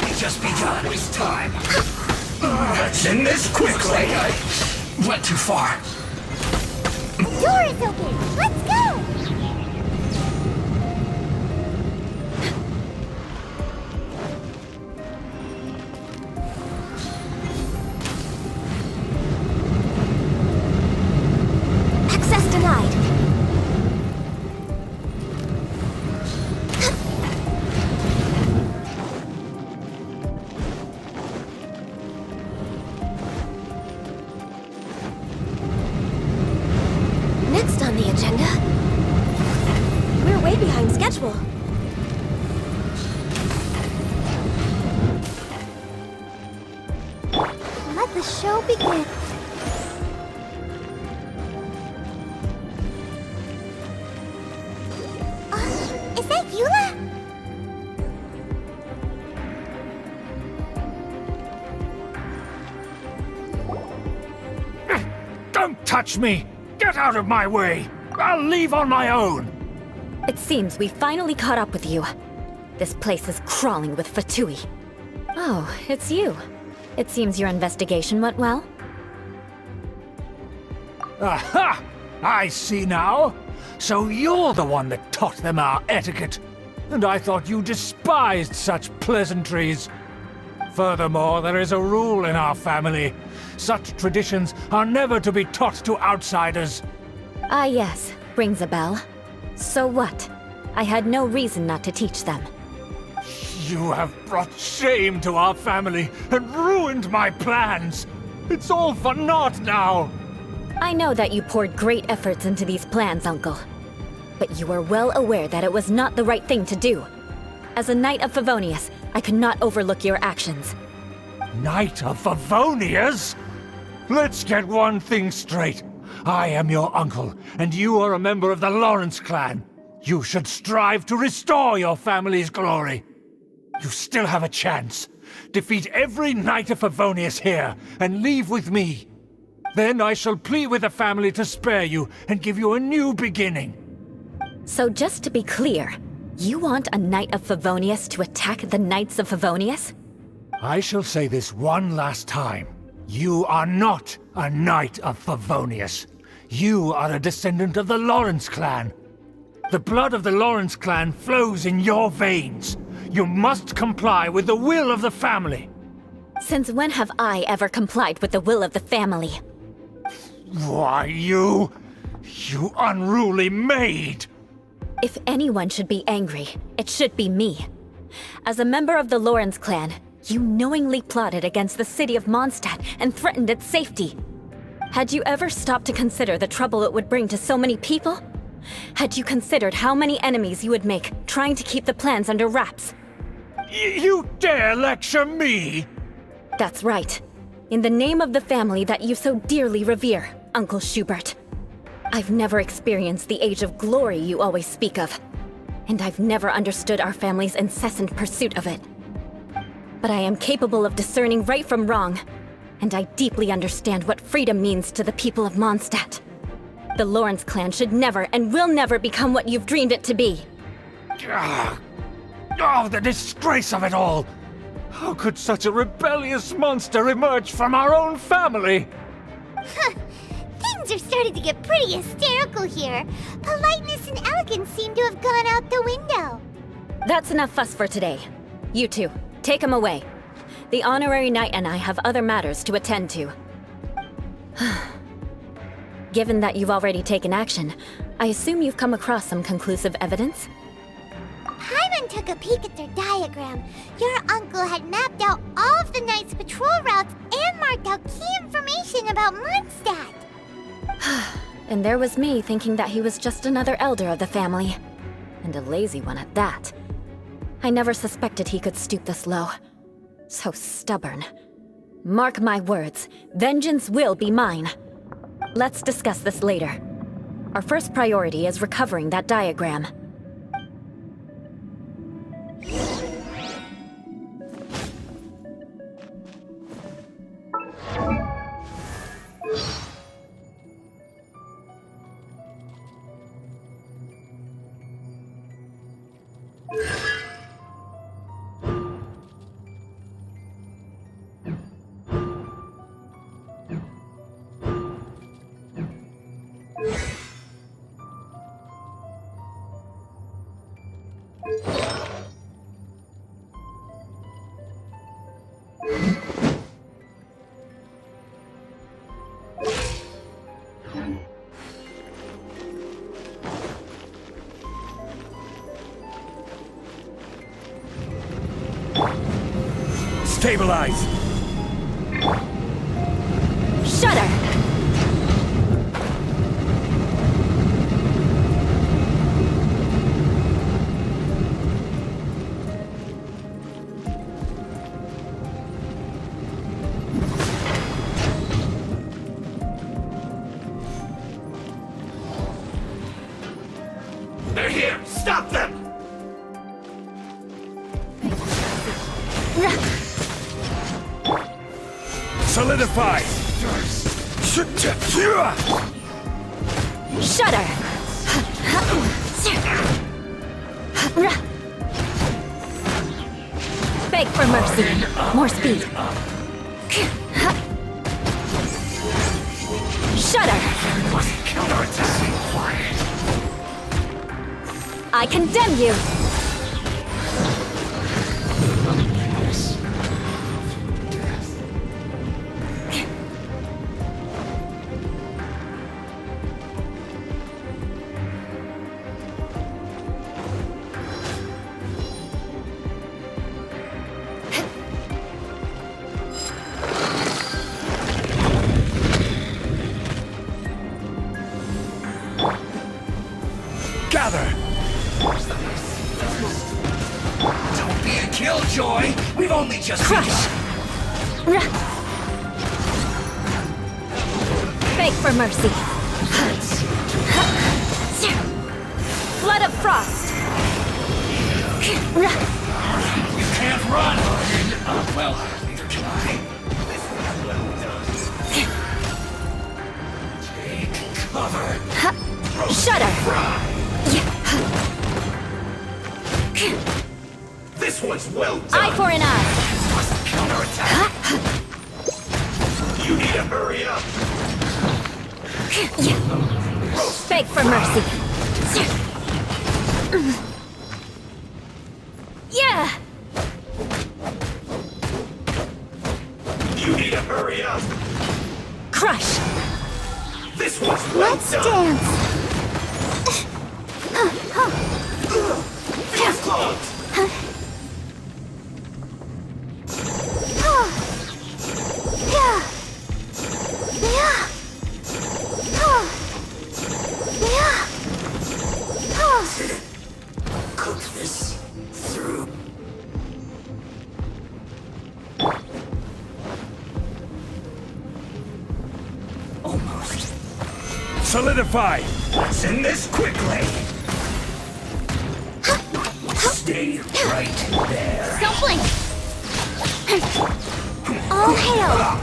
We just begun. Waste time. Let's end this quickly. I went too far. The door is open. Let's go! Access denied. Next on the agenda, we're way behind schedule. Let the show begin. Is that Eula? Don't touch me! Get out of my way! I'll leave on my own! It seems we finally caught up with you. This place is crawling with Fatui. Oh, it's you. It seems your investigation went well. Aha! I see now! So you're the one that taught them our etiquette. And I thought you despised such pleasantries. Furthermore, there is a rule in our family. Such traditions are never to be taught to outsiders. Ah yes, rings a bell. So what? I had no reason not to teach them. You have brought shame to our family and ruined my plans. It's all for naught now. I know that you poured great efforts into these plans, Uncle. But you were well aware that it was not the right thing to do. As a Knight of Favonius, I could not overlook your actions. Knight of Favonius? Let's get one thing straight. I am your uncle, and you are a member of the Lawrence clan. You should strive to restore your family's glory. You still have a chance. Defeat every Knight of Favonius here, and leave with me. Then I shall plead with the family to spare you, and give you a new beginning. So just to be clear, you want a Knight of Favonius to attack the Knights of Favonius? I shall say this one last time. You are not a Knight of Favonius. You are a descendant of the Lawrence clan. The blood of the Lawrence clan flows in your veins. You must comply with the will of the family. Since when have I ever complied with the will of the family? Why, you unruly maid! If anyone should be angry, it should be me. As a member of the Lawrence clan, you knowingly plotted against the city of Mondstadt and threatened its safety. Had you ever stopped to consider the trouble it would bring to so many people? Had you considered how many enemies you would make trying to keep the plans under wraps? You dare lecture me? That's right. In the name of the family that you so dearly revere, Uncle Schubert. I've never experienced the age of glory you always speak of. And I've never understood our family's incessant pursuit of it. But I am capable of discerning right from wrong, and I deeply understand what freedom means to the people of Mondstadt. The Lawrence clan should never and will never become what you've dreamed it to be. Oh, the disgrace of it all! How could such a rebellious monster emerge from our own family? Things are starting to get pretty hysterical here. Politeness and elegance seem to have gone out the window. That's enough fuss for today. You two, take him away. The honorary knight and I have other matters to attend to. Given that you've already taken action, I assume you've come across some conclusive evidence? Paimon took a peek at their diagram. Your uncle had mapped out all of the Knight's patrol routes and marked out key information about Mondstadt. And there was me thinking that he was just another elder of the family. And a lazy one at that. I never suspected he could stoop this low. So stubborn. Mark my words, vengeance will be mine. Let's discuss this later. Our first priority is recovering that diagram. Stabilize! Shudder! They're here! Stop them! Solidify! Shudder! Beg for mercy. More speed. Shudder! I condemn you! Gather! Don't be a killjoy! We've only just Crush! Beg for mercy. Flood of frost! You can't run! Well, neither can I. Take cover! Shudder! This one's well done! Eye for an eye! Counterattack! You need to hurry up! Beg for mercy. Yeah! You need to hurry up! Crush! This one's well Let's done! dance. Fierce gloves! Cook this through. Almost. Solidify! Let's end this quickly! Stay right there. Don't blink! All hail!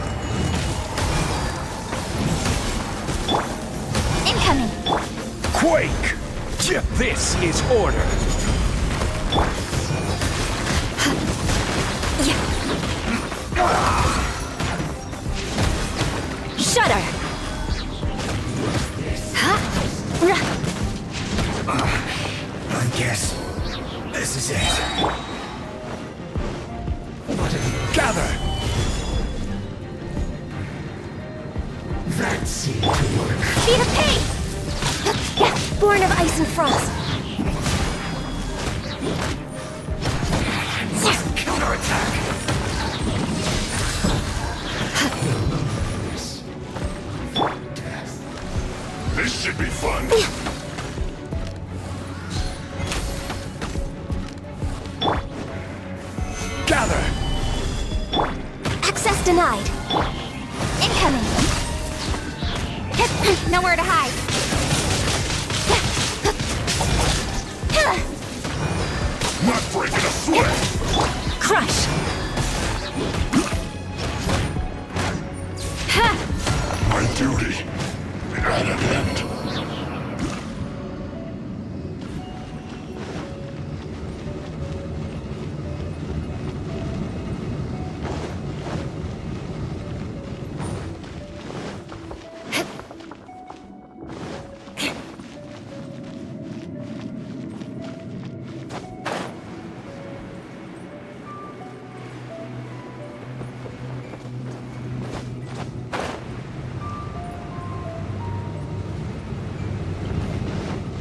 Incoming! Quake! This is order! Shudder! I guess this is it. Gather! That seemed to work. Sheet of pain! Born of ice and frost. Counterattack! This should be fun. Gather! Access denied. Incoming! Nowhere to hide. Not breaking a sweat! Crush! My duty at an end.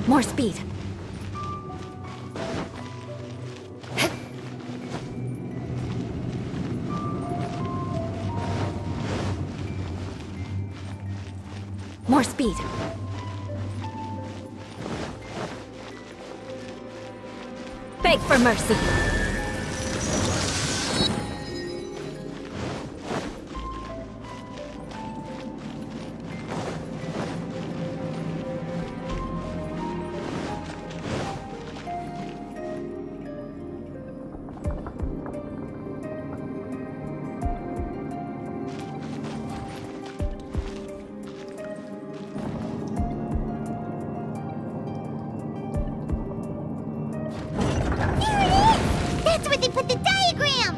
More speed. More speed. Beg for mercy. That's where they put the diagram!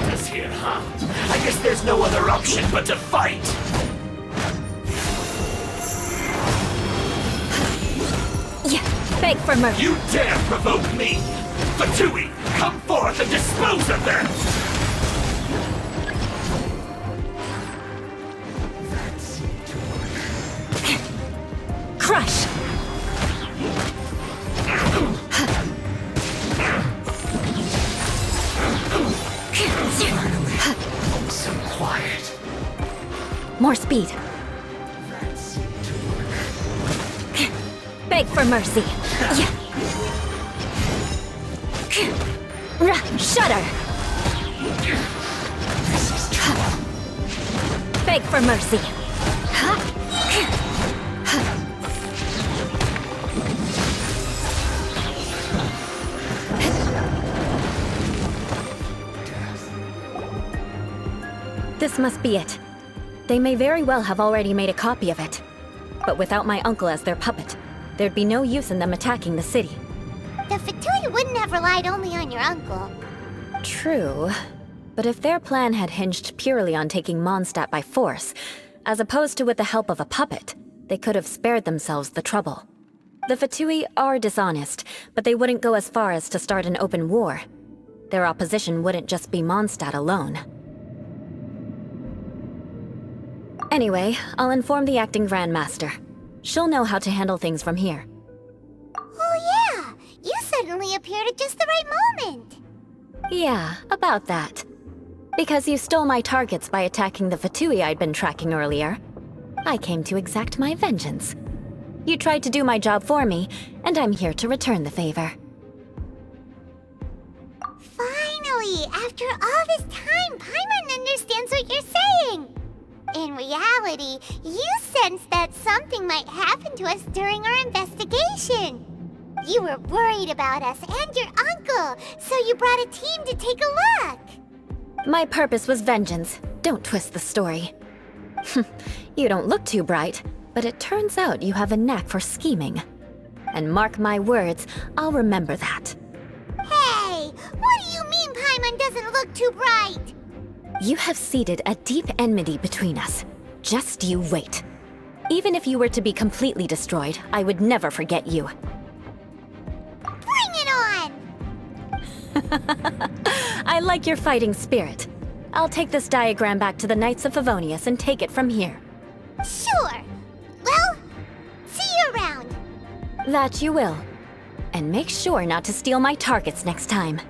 This here, huh? I guess there's no other option but to fight! Beg for mercy. You dare provoke me! Fatui, come forth and dispose of them! That seemed to work. Crush! Finally, some quiet. More speed. That seemed to work. Beg for mercy. Shudder! This is trouble. Beg for mercy. This must be it. They may very well have already made a copy of it. But without my uncle as their puppet, there'd be no use in them attacking the city. The Fatui wouldn't have relied only on your uncle. True. But if their plan had hinged purely on taking Mondstadt by force, as opposed to with the help of a puppet, they could have spared themselves the trouble. The Fatui are dishonest, but they wouldn't go as far as to start an open war. Their opposition wouldn't just be Mondstadt alone. Anyway, I'll inform the acting Grandmaster. She'll know how to handle things from here. Oh yeah! You suddenly appeared at just the right moment! Yeah, about that. Because you stole my targets by attacking the Fatui I'd been tracking earlier. I came to exact my vengeance. You tried to do my job for me, and I'm here to return the favor. Really? After all this time, Paimon understands what you're saying. In reality, you sensed that something might happen to us during our investigation. You were worried about us and your uncle, so you brought a team to take a look. My purpose was vengeance. Don't twist the story. You don't look too bright, but it turns out you have a knack for scheming. And mark my words, I'll remember that. Hey, what do you mean Paimon doesn't look too bright? You have seeded a deep enmity between us. Just you wait. Even if you were to be completely destroyed, I would never forget you. Bring it on! I like your fighting spirit. I'll take this diagram back to the Knights of Favonius and take it from here. Sure. Well, see you around. That you will. And make sure not to steal my targets next time.